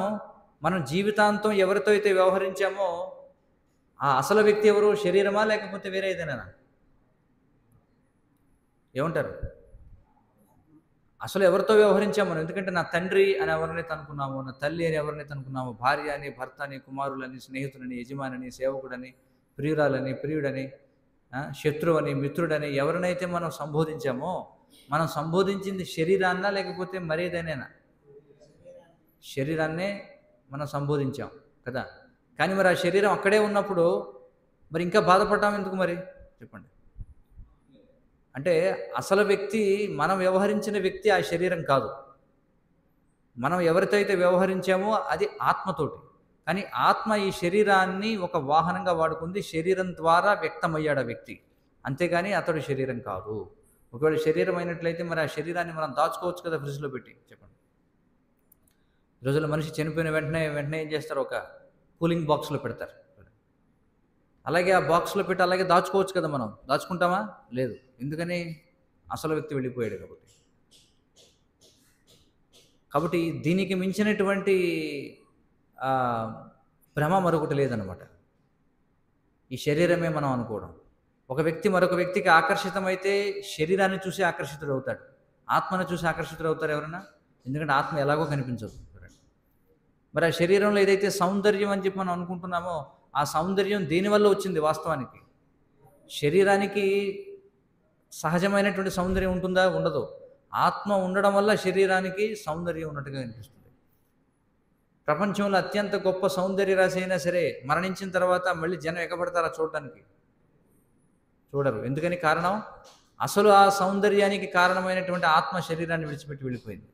మనం జీవితాంతం ఎవరితో అయితే వ్యవహరించామో ఆ అసలు వ్యక్తి ఎవరు? శరీరమా లేకపోతే వేరే ఏదైనా? ఏమంటారు? అసలు ఎవరితో వ్యవహరించాము మనం? ఎందుకంటే నా తండ్రి అని ఎవరినైతే అనుకున్నామో, నా తల్లి అని ఎవరినైతే అనుకున్నామో, భార్య అని, భర్త అని, కుమారులని, స్నేహితులని, యజమాని, సేవకుడని, ప్రియురాలని, ప్రియుడని, శత్రువని, మిత్రుడని ఎవరినైతే మనం సంబోధించామో, మనం సంబోధించింది శరీరాన్నా లేకపోతే మరేదైనా? శరీరాన్నే మనం సంబోధించాం కదా. కానీ మరి ఆ శరీరం అక్కడే ఉన్నప్పుడు మరి ఇంకా బాధపడ్డాం ఎందుకు మరి? చెప్పండి. అంటే అసలు వ్యక్తి, మనం వ్యవహరించిన వ్యక్తి ఆ శరీరం కాదు. మనం ఎవరితో అయితే వ్యవహరించామో అది ఆత్మతోటి. కానీ ఆత్మ ఈ శరీరాన్ని ఒక వాహనంగా వాడుకుంది. శరీరం ద్వారా వ్యక్తమయ్యాడు ఆ వ్యక్తి, అంతేగాని అతడు శరీరం కాదు. ఒకవేళ శరీరం అయినట్లయితే మరి ఆ శరీరాన్ని మనం దాచుకోవచ్చు కదా ఫ్రిడ్జ్లో పెట్టి. చెప్పండి. ఈ రోజుల్లో మనిషి చనిపోయిన వెంటనే ఏం చేస్తారు? ఒక కూలింగ్ బాక్స్లో పెడతారు. అలాగే ఆ బాక్స్లో పెట్టి అలాగే దాచుకోవచ్చు కదా. మనం దాచుకుంటామా? లేదు. ఎందుకని? అసలు వ్యక్తి వెళ్ళిపోయాడు కాబట్టి దీనికి మించినటువంటి భ్రమ మరొకటి లేదనమాట. ఈ శరీరమే మనం అనుకోవడం. ఒక వ్యక్తి మరొక వ్యక్తికి ఆకర్షితమైతే శరీరాన్ని చూసి ఆకర్షితుడవుతాడు. ఆత్మను చూసి ఆకర్షితుడవుతారు ఎవరైనా? ఎందుకంటే ఆత్మ ఎలాగో కనిపించదు. మరి ఆ శరీరంలో ఏదైతే సౌందర్యం అని చెప్పి మనం అనుకుంటున్నామో ఆ సౌందర్యం దేనివల్ల వచ్చింది? వాస్తవానికి శరీరానికి సహజమైనటువంటి సౌందర్యం ఉంటుందా? ఉండదు. ఆత్మ ఉండడం వల్ల శరీరానికి సౌందర్యం ఉన్నట్టుగా అనిపిస్తుంది. ప్రపంచంలో అత్యంత గొప్ప సౌందర్య రాశి అయినా సరే మరణించిన తర్వాత మళ్ళీ జనం ఎగబడతారా చూడడానికి? చూడరు. ఎందుకని? కారణం అసలు ఆ సౌందర్యానికి కారణమైనటువంటి ఆత్మ శరీరాన్ని విడిచిపెట్టి వెళ్ళిపోయింది.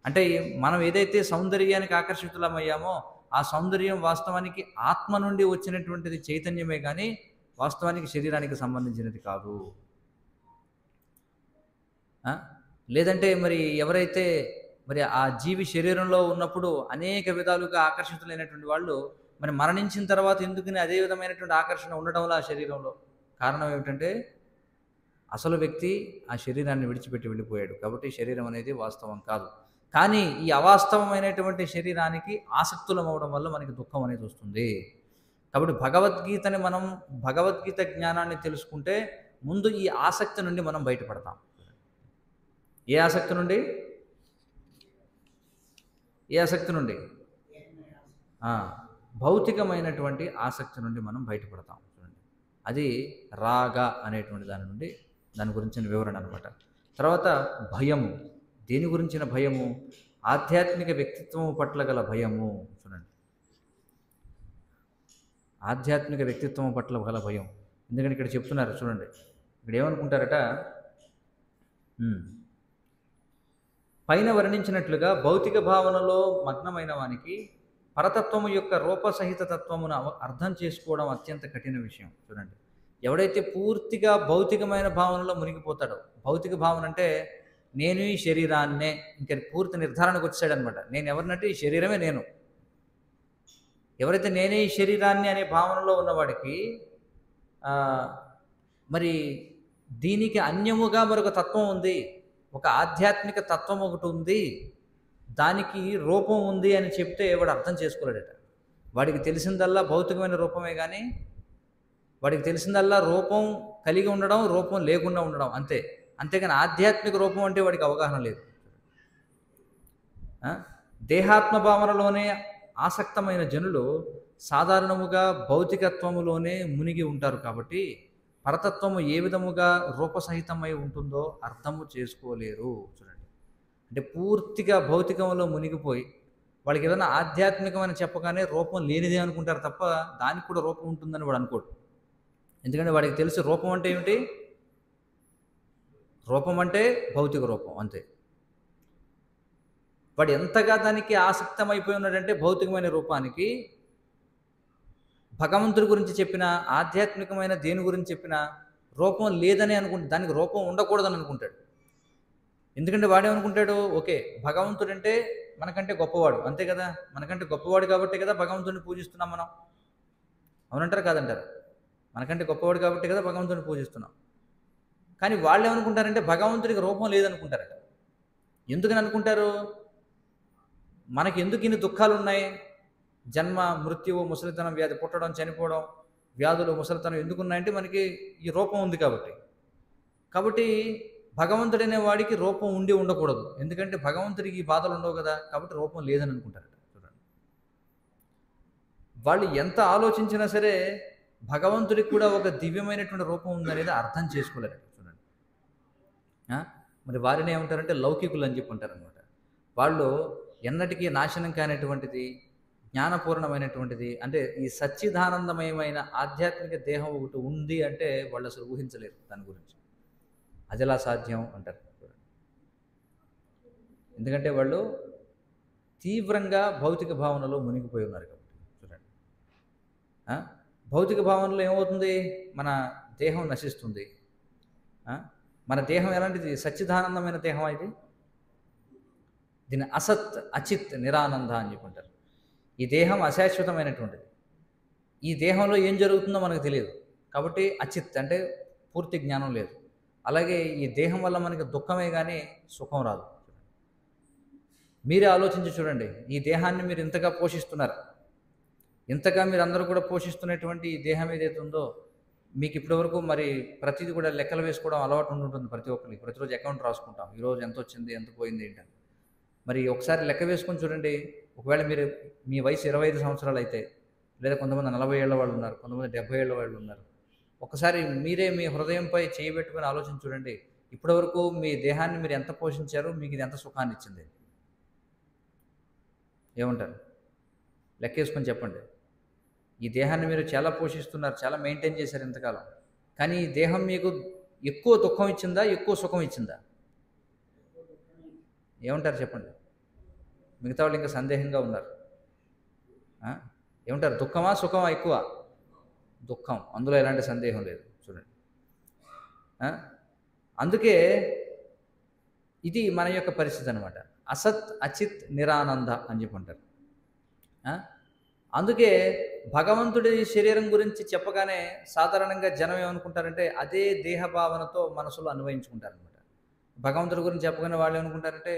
అంటే మనం ఏదైతే సౌందర్యానికి ఆకర్షితులమయ్యామో ఆ సౌందర్యం వాస్తవానికి ఆత్మ నుండి వచ్చినటువంటిది చైతన్యమే కానీ వాస్తవానికి శరీరానికి సంబంధించినది కాదు. లేదంటే మరి ఎవరైతే మరి ఆ జీవి శరీరంలో ఉన్నప్పుడు అనేక విధాలుగా ఆకర్షితులైనటువంటి వాళ్ళు మరి మరణించిన తర్వాత ఎందుకని అదే విధమైనటువంటి ఆకర్షణ ఉండటంలో ఆ శరీరంలో కారణం ఏమిటంటే అసలు వ్యక్తి ఆ శరీరాన్ని విడిచిపెట్టి వెళ్ళిపోయాడు. కాబట్టి శరీరం అనేది వాస్తవం కాదు. కానీ ఈ అవాస్తవమైనటువంటి శరీరానికి ఆసక్తులం అవడం వల్ల మనకి దుఃఖం అనేది వస్తుంది. కాబట్టి భగవద్గీత జ్ఞానాన్ని తెలుసుకుంటే ముందు ఈ ఆసక్తి నుండి మనం బయటపడతాం. ఏ ఆసక్తి నుండి? ఏ ఆసక్తి నుండి? భౌతికమైనటువంటి ఆసక్తి నుండి మనం బయటపడతాం. చూడండి, అది రాగ అనేటువంటి దాని గురించిన వివరణ అనమాట. తర్వాత భయము. దేని గురించిన భయము? ఆధ్యాత్మిక వ్యక్తిత్వం పట్ల గల భయము. చూడండి, ఆధ్యాత్మిక వ్యక్తిత్వం పట్ల గల భయం. ఎందుకంటే ఇక్కడ చెప్తున్నారు చూడండి, ఇక్కడ ఏమనుకుంటారట, పైన వర్ణించినట్లుగా భౌతిక భావనలో మగ్నమైన వానికి పరతత్వము యొక్క రూపసహిత తత్వమును అర్థం చేసుకోవడం అత్యంత కఠిన విషయం. చూడండి, ఎవడైతే పూర్తిగా భౌతికమైన భావనలో మునిగిపోతాడో, భౌతిక భావన అంటే నేను ఈ శరీరాన్నే, ఇంకా పూర్తి నిర్ధారణకు వచ్చాడనమాట. నేను ఎవరినంటే ఈ శరీరమే నేను. ఎవరైతే నేనే ఈ శరీరాన్ని అనే భావనలో ఉన్నవాడికి మరి దీనికి అన్యముగా మరొక తత్వం ఉంది, ఒక ఆధ్యాత్మిక తత్వం ఒకటి ఉంది, దానికి రూపం ఉంది అని చెప్తే వాడు అర్థం చేసుకోలేడట. వాడికి తెలిసిందల్లా భౌతికమైన రూపమే, కానీ వాడికి తెలిసిందల్లా రూపం కలిగి ఉండడం, రూపం లేకుండా ఉండడం అంతే. అంతేగాని ఆధ్యాత్మిక రూపం అంటే వాడికి అవగాహన లేదు. దేహాత్మ భావనలోనే ఆసక్తమైన జనులు సాధారణముగా భౌతికత్వములోనే మునిగి ఉంటారు. కాబట్టి పరతత్వము ఏ విధముగా రూపసహితమై ఉంటుందో అర్థము చేసుకోలేరు. చూడండి, అంటే పూర్తిగా భౌతికంలో మునిగిపోయి వాళ్ళకి ఏదైనా ఆధ్యాత్మికమని చెప్పగానే రూపం లేనిదే అనుకుంటారు తప్ప దానికి కూడా రూపం ఉంటుందని వాడు అనుకోడు. ఎందుకంటే వాడికి తెలుసు రూపం అంటే ఏమిటి, రూపం అంటే భౌతిక రూపం అంతే. వాడు ఎంతగా దానికి ఆసక్తమైపోయి ఉన్నాడంటే భౌతికమైన రూపానికి, భగవంతుడి గురించి చెప్పినా, ఆధ్యాత్మికమైన దేని గురించి చెప్పినా రూపం లేదని దానికి రూపం ఉండకూడదని అనుకుంటాడు. ఎందుకంటే వాడేమనుకుంటాడు, ఓకే భగవంతుడంటే మనకంటే గొప్పవాడు అంతే కదా, మనకంటే గొప్పవాడు కాబట్టే కదా భగవంతుడిని పూజిస్తున్నాం మనం. అవునంటారు కాదంటారు? మనకంటే గొప్పవాడు కాబట్టే కదా భగవంతుడిని పూజిస్తున్నాం. కానీ వాళ్ళు ఏమనుకుంటారంటే భగవంతుడికి రూపం లేదనుకుంటారట. ఎందుకని అనుకుంటారు? మనకి ఎందుకు ఇన్ని దుఃఖాలు ఉన్నాయి? జన్మ, మృత్యువు, ముసలితనం, వ్యాధి, పుట్టడం, చనిపోవడం, వ్యాధులు, ముసలితనం ఎందుకున్నాయంటే మనకి ఈ రూపం ఉంది కాబట్టి. కాబట్టి భగవంతుడనే వాడికి రూపం ఉండి ఉండకూడదు. ఎందుకంటే భగవంతుడికి ఈ బాధలు ఉండవు కదా, కాబట్టి రూపం లేదని అనుకుంటారట. చూడండి, వాళ్ళు ఎంత ఆలోచించినా సరే భగవంతుడికి కూడా ఒక దివ్యమైనటువంటి రూపం ఉందనేది అర్థం చేసుకోలేరు. చూడండి, మరి వారిని ఏమంటారంటే లౌకికులు అని చెప్పి అంటారనమాట. వాళ్ళు ఎన్నటికీ నాశనం కానిటువంటిది, జ్ఞానపూర్ణమైనటువంటిది, అంటే ఈ సచ్చిదానందమయమైన ఆధ్యాత్మిక దేహం ఒకటి ఉంది అంటే వాళ్ళు అసలు ఊహించలేరు దాని గురించి. అజలా సాధ్యం అంటారు. ఎందుకంటే వాళ్ళు తీవ్రంగా భౌతిక భావనలో మునిగిపోయి ఉన్నారు కాబట్టి. చూడండి, భౌతిక భావనలో ఏమవుతుంది? మన దేహం నశిస్తుంది. మన దేహం ఎలాంటిది? సచ్చిదానందమైన దేహం ఇది. దీన్ని అసత్, అచిత్, నిరానంద అని చెప్పుకుంటారు. ఈ దేహం అశాశ్వతమైనటువంటిది. ఈ దేహంలో ఏం జరుగుతుందో మనకు తెలియదు కాబట్టి అచిత్ అంటే పూర్తి జ్ఞానం లేదు. అలాగే ఈ దేహం వల్ల మనకి దుఃఖమే కానీ సుఖం రాదు. మీరే ఆలోచించి చూడండి, ఈ దేహాన్ని మీరు ఇంతగా పోషిస్తున్నారు, ఇంతగా మీరు అందరూ కూడా పోషిస్తున్నటువంటి ఈ దేహం ఏదైతే ఉందో మీకు ఇప్పటివరకు మరి ప్రతిదీ కూడా లెక్కలు వేసుకోవడం అలవాటు ఉంటుంది ప్రతి ఒక్కరికి. ప్రతిరోజు అకౌంట్ రాసుకుంటాం, ఈరోజు ఎంత వచ్చింది, ఎంత పోయింది ఏంటని. మరి ఒకసారి లెక్క వేసుకొని చూడండి, ఒకవేళ మీరు మీ వయసు 25 సంవత్సరాలు అయితే, లేదా కొంతమంది 40 ఏళ్ళ వాళ్ళు ఉన్నారు, కొంతమంది 70 ఏళ్ళ వాళ్ళు ఉన్నారు. ఒకసారి మీరే మీ హృదయంపై చేయబెట్టుకొని ఆలోచించి చూడండి, ఇప్పటివరకు మీ దేహాన్ని మీరు ఎంత పోషించారు, మీకు ఇది ఎంత సుఖాన్ని ఇచ్చింది? ఏమంటారు? లెక్కేసుకొని చెప్పండి. ఈ దేహాన్ని మీరు చాలా పోషిస్తున్నారు, చాలా మెయింటైన్ చేశారు ఇంతకాలం, కానీ ఈ దేహం మీకు ఎక్కువ దుఃఖం ఇచ్చిందా, ఎక్కువ సుఖం ఇచ్చిందా? ఏమంటారు చెప్పండి? మిగతా వాళ్ళు ఇంకా సందేహంగా ఉన్నారు. ఏమంటారు? దుఃఖమా సుఖమా ఎక్కువ? దుఃఖం, అందులో ఎలాంటి సందేహం లేదు. చూడండి, అందుకే ఇది మన యొక్క పరిస్థితి అనమాట. అసత్, అచిత్, నిరానంద అని చెప్పి అంటారు. అందుకే భగవంతుడి శరీరం గురించి చెప్పగానే సాధారణంగా జనం ఏమనుకుంటారంటే అదే దేహభావనతో మనసులో అన్వయించుకుంటారనమాట. భగవంతుడి గురించి చెప్పగానే వాళ్ళు ఏమనుకుంటారంటే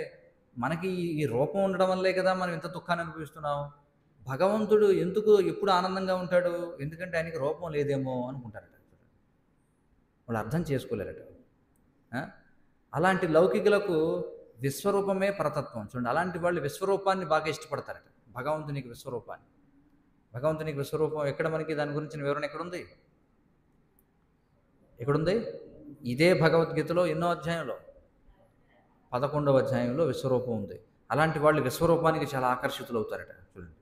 మనకి ఈ రూపం ఉండడం వల్లే కదా మనం ఇంత దుఃఖాన్ని అనుభవిస్తున్నాం, భగవంతుడు ఎందుకు ఎప్పుడు ఆనందంగా ఉంటాడు, ఎందుకంటే ఆయనకి రూపం లేదేమో అనుకుంటారట. వాళ్ళు అర్థం చేసుకోలేరట. అలాంటి లౌకికులకు విశ్వరూపమే పరతత్వం. చూడండి, అలాంటి వాళ్ళు విశ్వరూపాన్ని బాగా ఇష్టపడతారట. భగవంతునికి విశ్వరూపాన్ని, భగవంతునికి విశ్వరూపం ఎక్కడ? మనకి దాని గురించిన వివరణ ఎక్కడుంది? ఎక్కడుంది? ఇదే భగవద్గీతలో ఎన్నో అధ్యాయంలో, 11వ అధ్యాయంలో విశ్వరూపం ఉంది. అలాంటి వాళ్ళు విశ్వరూపానికి చాలా ఆకర్షితులు అవుతారట. చూడండి,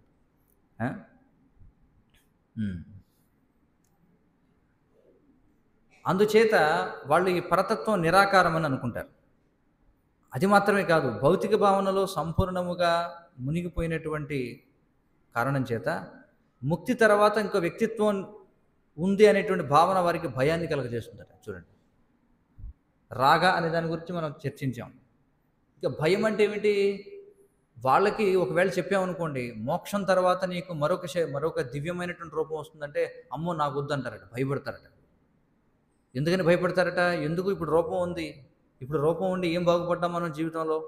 అందుచేత వాళ్ళు ఈ పరతత్వం నిరాకారం అని అనుకుంటారు. అది మాత్రమే కాదు, భౌతిక భావనలో సంపూర్ణముగా మునిగిపోయినటువంటి కారణం చేత ముక్తి తర్వాత ఇంకో వ్యక్తిత్వం ఉంది అనేటువంటి భావన వారికి భయాన్ని కలగజేస్తుందట. చూడండి, రాగ అనే దాని గురించి మనం చర్చించాం. ఇక భయం అంటే ఏమిటి? వాళ్ళకి ఒకవేళ చెప్పామనుకోండి, మోక్షం తర్వాత నీకు మరొక దివ్యమైనటువంటి రూపం వస్తుందంటే అమ్మో నాకు వద్దంటారట, భయపడతారట. ఎందుకని భయపడతారట? ఎందుకు? ఇప్పుడు రూపం ఉంది, ఇప్పుడు రూపం ఉండి ఏం బాగుపడ్డాం మనం జీవితంలో.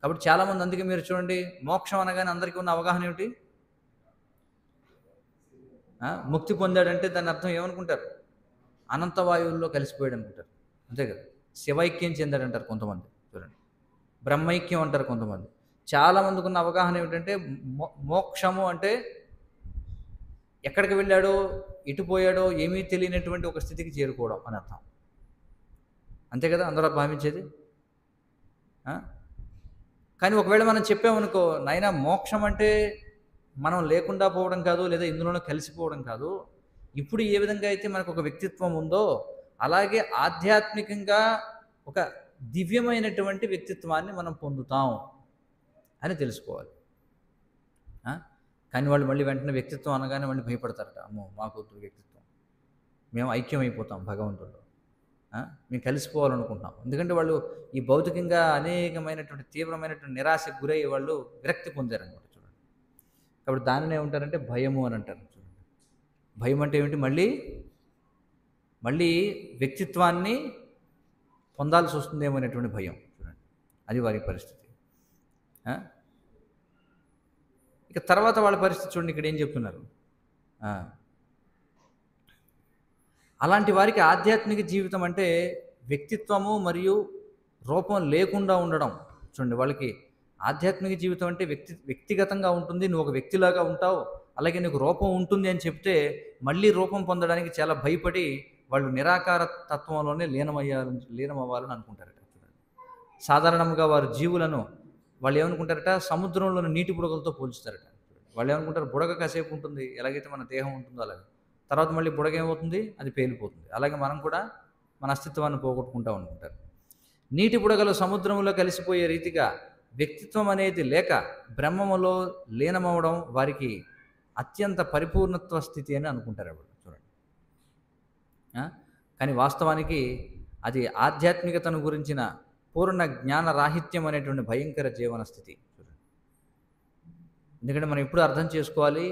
కాబట్టి చాలామంది, అందుకే మీరు చూడండి, మోక్షం అనగానే అందరికీ ఉన్న అవగాహన ఏమిటి? ముక్తి పొందాడంటే దాని అర్థం ఏమనుకుంటారు? అనంత వాయువుల్లో కలిసిపోయాడు అనుకుంటారు, అంతే కదా. శివైక్యం చెందాడంటారు కొంతమంది, చూడండి, బ్రహ్మైక్యం అంటారు కొంతమంది. చాలామందికి ఉన్న అవగాహన ఏమిటంటే మోక్షము అంటే ఎక్కడికి వెళ్ళాడో, ఎటు పోయాడో ఏమీ తెలియనటువంటి ఒక స్థితికి చేరుకోవడం అని అర్థం, అంతే కదా అందరూ భావించేది. కానీ ఒకవేళ మనం చెప్పామనుకో, నాయనా మోక్షం అంటే మనం లేకుండా పోవడం కాదు, లేదా ఇందులోనే కలిసిపోవడం కాదు, ఇప్పుడు ఏ విధంగా అయితే మనకు ఒక వ్యక్తిత్వం ఉందో అలాగే ఆధ్యాత్మికంగా ఒక దివ్యమైనటువంటి వ్యక్తిత్వాన్ని మనం పొందుతాం అని తెలుసుకోవాలి. కానీ వాళ్ళు మళ్ళీ వెంటనే వ్యక్తిత్వం అనగానే మళ్ళీ భయపడతారట. అమ్మో మాకొద్దు వ్యక్తిత్వం, మేము ఐక్యమైపోతాం భగవంతుడు, మేము కలిసిపోవాలనుకుంటున్నాం. ఎందుకంటే వాళ్ళు ఈ భౌతికంగా అనేకమైనటువంటి తీవ్రమైనటువంటి నిరాశకు గురై వాళ్ళు విరక్తి పొందారనమాట. చూడండి, కాబట్టి దానిని ఏమంటారంటే భయము అని అంటారు. చూడండి, భయం అంటే ఏమిటి? మళ్ళీ వ్యక్తిత్వాన్ని పొందాల్సి వస్తుందేమో అనేటువంటి భయం. చూడండి, అది వారి పరిస్థితి. ఇక తర్వాత వాళ్ళ పరిస్థితి చూడండి, ఇక్కడ ఏం చెప్తున్నారు. అలాంటి వారికి ఆధ్యాత్మిక జీవితం అంటే వ్యక్తిత్వము మరియు రూపం లేకుండా ఉండడం. చూడండి, వాళ్ళకి ఆధ్యాత్మిక జీవితం అంటే వ్యక్తిగతంగా ఉంటుంది, నువ్వు ఒక వ్యక్తిలాగా ఉంటావు, అలాగే నీకు రూపం ఉంటుంది అని చెప్తే మళ్ళీ రూపం పొందడానికి చాలా భయపడి వాళ్ళు నిరాకార తత్వంలోనే లీనమవ్వాలని అనుకుంటారట. చూడండి, సాధారణంగా వారు జీవులను వాళ్ళు ఏమనుకుంటారట, సముద్రంలోని నీటి బుడగలతో పోల్చుతారట. వాళ్ళు ఏమనుకుంటారు, బుడగ కాసేపు ఉంటుంది, ఎలాగైతే మన దేహం ఉంటుందో అలాగే, తర్వాత మళ్ళీ బుడగ ఏమవుతుంది, అది పేలిపోతుంది. అలాగే మనం కూడా మన అస్తిత్వాన్ని పోగొట్టుకుంటాం అనుకుంటారు. నీటి బుడగలు సముద్రంలో కలిసిపోయే రీతిగా వ్యక్తిత్వం అనేది లేక బ్రహ్మములో లీనమవడం వారికి అత్యంత పరిపూర్ణత్వ స్థితి అని అనుకుంటారు వాళ్ళు. చూడండి, కానీ వాస్తవానికి అది ఆధ్యాత్మికతను గురించిన పూర్ణ జ్ఞాన రాహిత్యం అనేటువంటి భయంకర జీవన స్థితి. చూడండి, ఎందుకంటే మనం ఎప్పుడు అర్థం చేసుకోవాలి,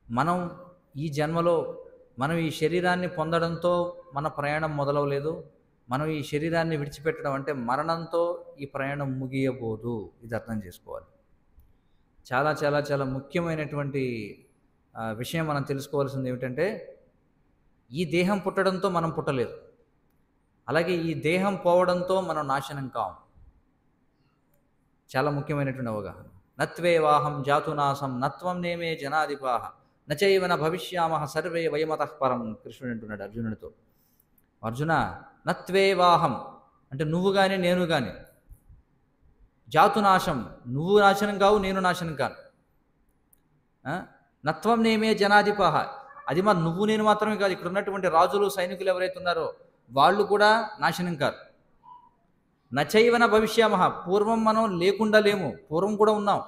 మనం ఈ జన్మలో మనం ఈ శరీరాన్ని పొందడంతో మన ప్రయాణం మొదలవలేదు. మనం ఈ శరీరాన్ని విడిచిపెట్టడం అంటే మరణంతో ఈ ప్రయాణం ముగియబోదు. ఇది అర్థం చేసుకోవాలి. చాలా చాలా చాలా ముఖ్యమైనటువంటి విషయం మనం తెలుసుకోవాల్సింది ఏమిటంటే, ఈ దేహం పుట్టడంతో మనం పుట్టలేదు, అలాగే ఈ దేహం పోవడంతో మనం నాశనం కాం. చాలా ముఖ్యమైనటువంటి అవగాహన. నత్వేవాహం జాతునాశం నత్వం నేమే జనాధిపాహ నచైవన భవిష్యామహ సర్వే వయమతః పరం. కృష్ణుడు అంటున్నాడు అర్జునుడితో, అర్జున నత్వేవాహం అంటే నువ్వు కానీ నేను కానీ, జాతునాశం నువ్వు నాశనం కావు, నేను నాశనం కాను, నత్వం నేమే జనాధిపాహ అది నువ్వు నేను మాత్రమే కాదు, ఇక్కడ ఉన్నటువంటి రాజులు సైనికులు ఎవరైతే ఉన్నారో వాళ్ళు కూడా నాశనం కాదు. నచైవన భవిష్యామహ పూర్వం మనం లేకుండా లేము, పూర్వం కూడా ఉన్నాం.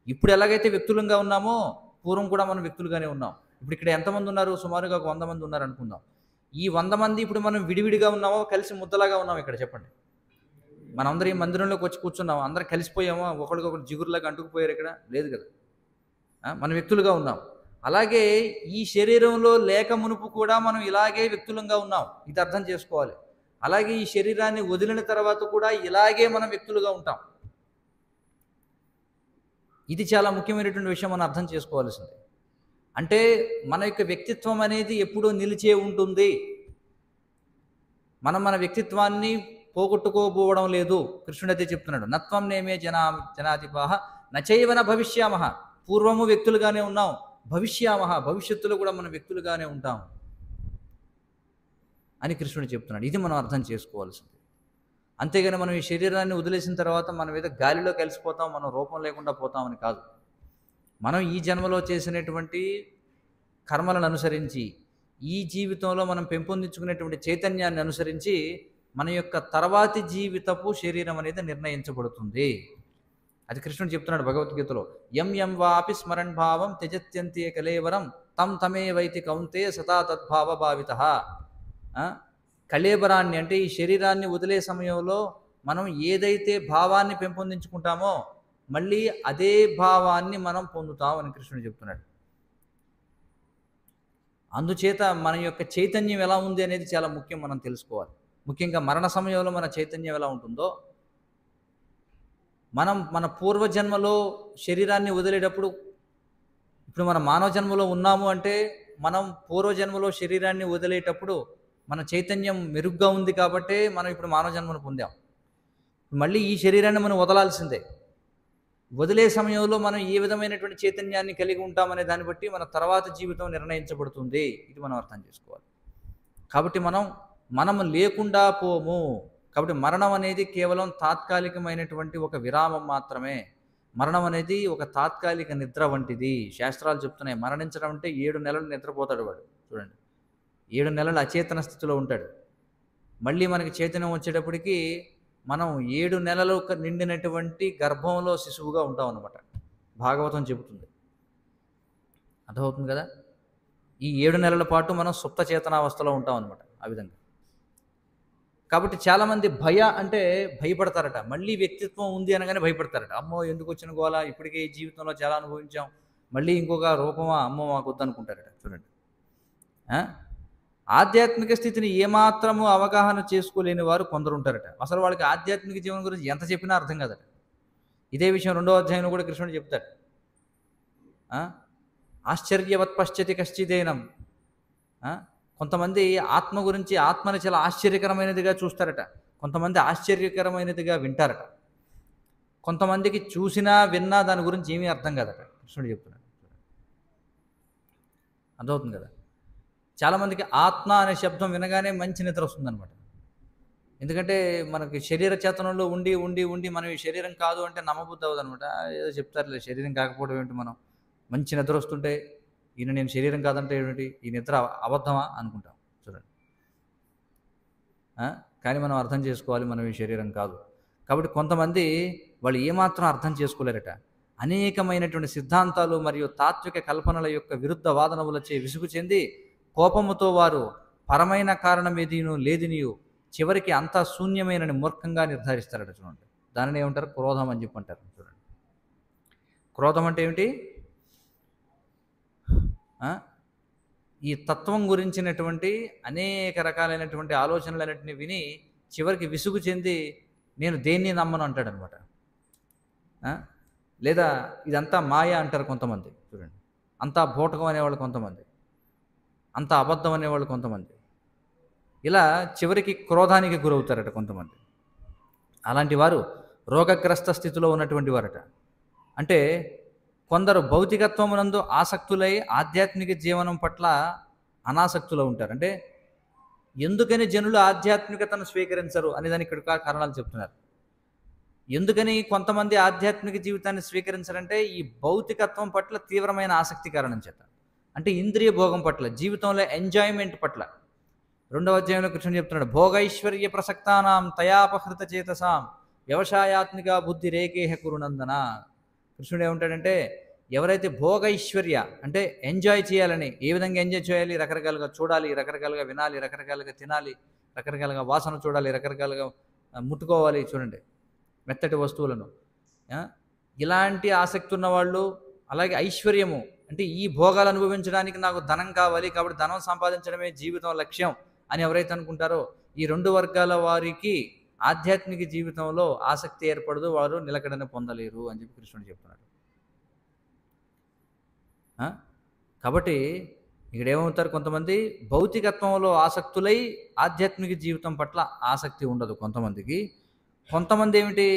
ఇప్పుడు ఎలాగైతే వ్యక్తులంగా ఉన్నామో పూర్వం కూడా మనం వ్యక్తులుగానే ఉన్నాం. ఇప్పుడు ఇక్కడ ఎంతమంది ఉన్నారు? సుమారుగా 100 మంది ఉన్నారు అనుకుందాం. ఈ 100 మంది ఇప్పుడు మనం విడివిడిగా ఉన్నామో కలిసి ముద్దలాగా ఉన్నాం? ఇక్కడ చెప్పండి, మనందరం ఈ మందిరంలోకి వచ్చి కూర్చున్నాం, అందరం కలిసిపోయామో, ఒకరికొకరు జిగురులాగా అంటుకుపోయారు? ఇక్కడ లేదు కదా, మన వ్యక్తులుగా ఉన్నాం. అలాగే ఈ శరీరంలో లేక మునుపు కూడా మనం ఇలాగే వ్యక్తులంగా ఉన్నాం, ఇది అర్థం చేసుకోవాలి. అలాగే ఈ శరీరాన్ని వదిలిన తర్వాత కూడా ఇలాగే మనం వ్యక్తులుగా ఉంటాం. ఇది చాలా ముఖ్యమైనటువంటి విషయం మనం అర్థం చేసుకోవాల్సింది. అంటే మన యొక్క వ్యక్తిత్వం అనేది ఎప్పుడూ నిలిచే ఉంటుంది, మనం మన వ్యక్తిత్వాన్ని పోగొట్టుకోబోవడం లేదు. కృష్ణుడు అదే చెప్తున్నాడు, నత్వం నేమే జనాధిపాహ నచైవన భవిష్యామహ. పూర్వము వ్యక్తులుగానే ఉన్నాం, భవిష్యామహ భవిష్యత్తులో కూడా మనం వ్యక్తులుగానే ఉంటాం అని కృష్ణుడు చెప్తున్నాడు. ఇది మనం అర్థం చేసుకోవాల్సింది. అంతేగాని మనం ఈ శరీరాన్ని వదిలేసిన తర్వాత మనం ఏదో గాలిలో కలిసిపోతాం, మనం రూపం లేకుండా పోతామని కాదు. మనం ఈ జన్మలో చేసినటువంటి కర్మలను అనుసరించి, ఈ జీవితంలో మనం పెంపొందించుకునేటువంటి చైతన్యాన్ని అనుసరించి మన యొక్క తర్వాతి జీవితపు శరీరం అనేది నిర్ణయించబడుతుంది. అది కృష్ణుడు చెప్తున్నాడు భగవద్గీతలో, యం వాపి స్మరణ్ భావం త్యజత్యంతే కలేవరం తం తమేవైతి కౌంతే సతా తద్భావ భావితః. కళేబరాన్ని అంటే ఈ శరీరాన్ని వదిలే సమయంలో మనం ఏదైతే భావాన్ని పెంపొందించుకుంటామో మళ్ళీ అదే భావాన్ని మనం పొందుతాం అని కృష్ణుడు చెప్తున్నాడు. అందుచేత మన యొక్క చైతన్యం ఎలా ఉంది అనేది చాలా ముఖ్యం, మనం తెలుసుకోవాలి. ముఖ్యంగా మరణ సమయంలో మన చైతన్యం ఎలా ఉంటుందో, మనం మన పూర్వజన్మలో శరీరాన్ని వదిలేటప్పుడు, ఇప్పుడు మన మానవ జన్మలో ఉన్నాము అంటే మనం పూర్వజన్మలో శరీరాన్ని వదిలేటప్పుడు మన చైతన్యం మెరుగ్గా ఉంది కాబట్టే మనం ఇప్పుడు మానవ జన్మను పొందాం. మళ్ళీ ఈ శరీరాన్ని మనం వదలాల్సిందే. వదిలే సమయంలో మనం ఏ విధమైనటువంటి చైతన్యాన్ని కలిగి ఉంటామనే దాన్ని బట్టి మన తర్వాత జీవితం నిర్ణయించబడుతుంది. ఇది మనం అర్థం చేసుకోవాలి. కాబట్టి మనం లేకుండా పోము. కాబట్టి మరణం అనేది కేవలం తాత్కాలికమైనటువంటి ఒక విరామం మాత్రమే. మరణం అనేది ఒక తాత్కాలిక నిద్ర వంటిది. శాస్త్రాలు చెప్తున్నాయి, మరణించడం అంటే 7 నెలలు నిద్రపోతాడు వాడు. చూడండి, 7 నెలలు అచేతన స్థితిలో ఉంటాడు. మళ్ళీ మనకి చైతన్యం వచ్చేటప్పటికి మనం 7 నెలలు నిండినటువంటి గర్భంలో శిశువుగా ఉంటాం అన్నమాట. భాగవతం చెబుతుంది. అర్థమవుతుంది కదా! ఈ 7 నెలల పాటు మనం సుప్త చేతనావస్థలో ఉంటాం అన్నమాట ఆ విధంగా. కాబట్టి చాలామంది అంటే భయపడతారట. మళ్ళీ వ్యక్తిత్వం ఉంది అనగానే భయపడతారట. అమ్మో! ఎందుకొచ్చిన గోల, ఇప్పటికే ఈ జీవితంలో చాలా అనుభవించాం. మళ్ళీ ఇంకొక రూపమా, అమ్మో మాకొద్దనుకుంటారట. చూడండి. ఆధ్యాత్మిక స్థితిని ఏమాత్రము అవగాహన చేసుకోలేని వారు కొందరు ఉంటారట. అసలు వాళ్ళకి ఆధ్యాత్మిక జీవనం గురించి ఎంత చెప్పినా అర్థం కాదట. ఇదే విషయం 2వ అధ్యాయంలో కూడా కృష్ణుడు చెప్తాడు. ఆశ్చర్యవత్ పశ్యతి కశ్చిదేనం. కొంతమంది ఆత్మ గురించి ఆత్మని చాలా ఆశ్చర్యకరమైనదిగా చూస్తారట. కొంతమంది ఆశ్చర్యకరమైనదిగా వింటారట. కొంతమందికి చూసినా విన్నా దాని గురించి ఏమీ అర్థం కాదట. కృష్ణుడు చెప్తున్నాడు. అర్థమవుతుంది కదా! చాలామందికి ఆత్మ అనే శబ్దం వినగానే మంచి నిద్ర వస్తుందన్నమాట. ఎందుకంటే మనకి శరీర చేతనంలో ఉండి ఉండి ఉండి మనం ఈ శరీరం కాదు అంటే నమ్మబుద్ధి అవ్వదు అనమాట. ఏదో చెప్తారులే, శరీరం కాకపోవడం ఏంటి, మనం మంచి నిద్ర వస్తుంటే ఈయన నేను శరీరం కాదంటే ఏమిటి, ఈ నిద్ర అబద్ధమా అనుకుంటాం. చూడండి. కానీ మనం అర్థం చేసుకోవాలి, మనం ఈ శరీరం కాదు. కాబట్టి కొంతమంది వాళ్ళు ఏమాత్రం అర్థం చేసుకోలేరట. అనేకమైనటువంటి సిద్ధాంతాలు మరియు తాత్విక కల్పనల యొక్క విరుద్ధ వాదనములచే విసుగు చెంది కోపముతో వారు పరమైన కారణం ఏదీను లేదినియు చివరికి అంతా శూన్యమైనని మూర్ఖంగా నిర్ధారిస్తారట. చూడండి. దానిని ఏమంటారు? క్రోధం అని చెప్పి అంటారు. చూడండి. క్రోధం అంటే ఏమిటి? ఈ తత్వం గురించినటువంటి అనేక రకాలైనటువంటి ఆలోచనలన్నింటినీ విని చివరికి విసుగు చెంది నేను దేన్ని నమ్మను అంటాడనమాట. లేదా ఇదంతా మాయ అంటారు కొంతమంది. చూడండి. అంతా బూటకం అనేవాళ్ళు కొంతమంది, అంతా అబద్ధం అనేవాళ్ళు కొంతమంది. ఇలా చివరికి క్రోధానికి గురవుతారట కొంతమంది. అలాంటి వారు రోగగ్రస్త స్థితిలో ఉన్నటువంటి వారట. అంటే కొందరు భౌతికత్వమునందు ఆసక్తులై ఆధ్యాత్మిక జీవనం పట్ల అనాసక్తులు ఉంటారు. అంటే ఎందుకని జనులు ఆధ్యాత్మికతను స్వీకరించరు అనే దానికి ఇక్కడ కారణాలు చెప్తున్నారు. ఎందుకని కొంతమంది ఆధ్యాత్మిక జీవితాన్ని స్వీకరించారంటే ఈ భౌతికత్వం పట్ల తీవ్రమైన ఆసక్తి కారణం చేత. అంటే ఇంద్రియ భోగం పట్ల, జీవితంలో ఎంజాయ్మెంట్ పట్ల. 2వ అధ్యాయంలో కృష్ణుడు చెప్తున్నాడు, భోగైశ్వర్య ప్రసక్తానాం తయాపహృత చేతసాం వ్యవసాయాత్మిక బుద్ధి రేకేహ కురునందన. కృష్ణుడు ఏమంటాడంటే ఎవరైతే భోగైశ్వర్య అంటే ఎంజాయ్ చేయాలని, ఏ విధంగా ఎంజాయ్ చేయాలి, రకరకాలుగా చూడాలి, రకరకాలుగా వినాలి, రకరకాలుగా తినాలి, రకరకాలుగా వాసన చూడాలి, రకరకాలుగా ముట్టుకోవాలి, చూడండి మెత్తటి వస్తువులను, ఇలాంటి ఆసక్తి ఉన్నవాళ్ళు. అలాగే ఐశ్వర్యము అంటే ఈ భోగాలు అనుభవించడానికి నాకు ధనం కావాలి, కాబట్టి ధనం సంపాదించడమే జీవితం లక్ష్యం అని ఎవరైతే అనుకుంటారో ఈ 2 వర్గాల వారికి ఆధ్యాత్మిక జీవితంలో ఆసక్తి ఏర్పడదు, వారు నిలకడని పొందలేరు అని చెప్పి కృష్ణుడు చెప్తున్నాడు. కాబట్టి ఇక్కడ ఏమవుతారు, కొంతమంది భౌతికత్వంలో ఆసక్తులై ఆధ్యాత్మిక జీవితం పట్ల ఆసక్తి ఉండదు కొంతమందికి. కొంతమంది ఏమిటి,